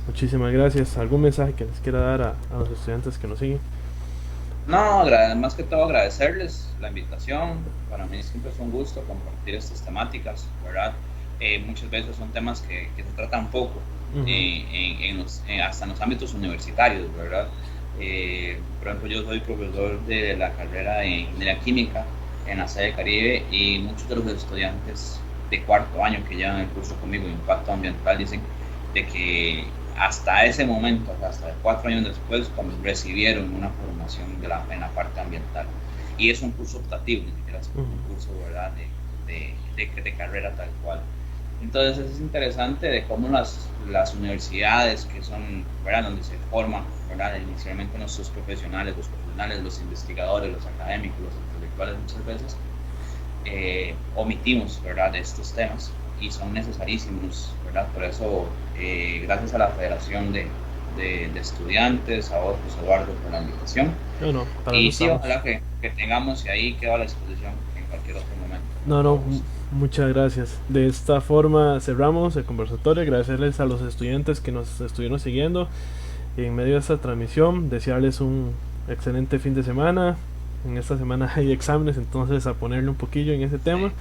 Muchísimas gracias. ¿Algún mensaje que les quiera dar a los estudiantes que nos siguen? No, más que todo agradecerles la invitación. Para mí siempre es un gusto compartir estas temáticas, ¿verdad? Muchas veces son temas que se tratan poco, hasta en los ámbitos universitarios, ¿verdad? Por ejemplo, yo soy profesor de la carrera de Ingeniería Química en la sede Caribe, y muchos de los estudiantes de cuarto año que llevan el curso conmigo, Impacto Ambiental, dicen de que hasta ese momento, hasta 4 años después, cuando recibieron una formación en la parte ambiental. Y es un curso optativo, ni siquiera es un curso, ¿verdad?, de carrera tal cual. Entonces es interesante de cómo las universidades, que son, ¿verdad?, donde se forman, ¿verdad?, inicialmente nuestros profesionales, los investigadores, los académicos, los intelectuales, muchas veces omitimos, ¿verdad?, de estos temas, y son necesarísimos, ¿verdad? Por eso, gracias a la Federación de Estudiantes, a vos, José Eduardo, por la invitación. Y sí, ojalá que tengamos, y ahí quedo a la disposición en cualquier otro momento. Muchas gracias. De esta forma cerramos el conversatorio. Agradecerles a los estudiantes que nos estuvieron siguiendo en medio de esta transmisión. Desearles un excelente fin de semana. En esta semana hay exámenes, entonces a ponerle un poquillo en ese tema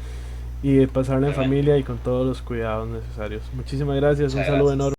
y pasarla en familia y con todos los cuidados necesarios. Muchísimas gracias. Un saludo enorme.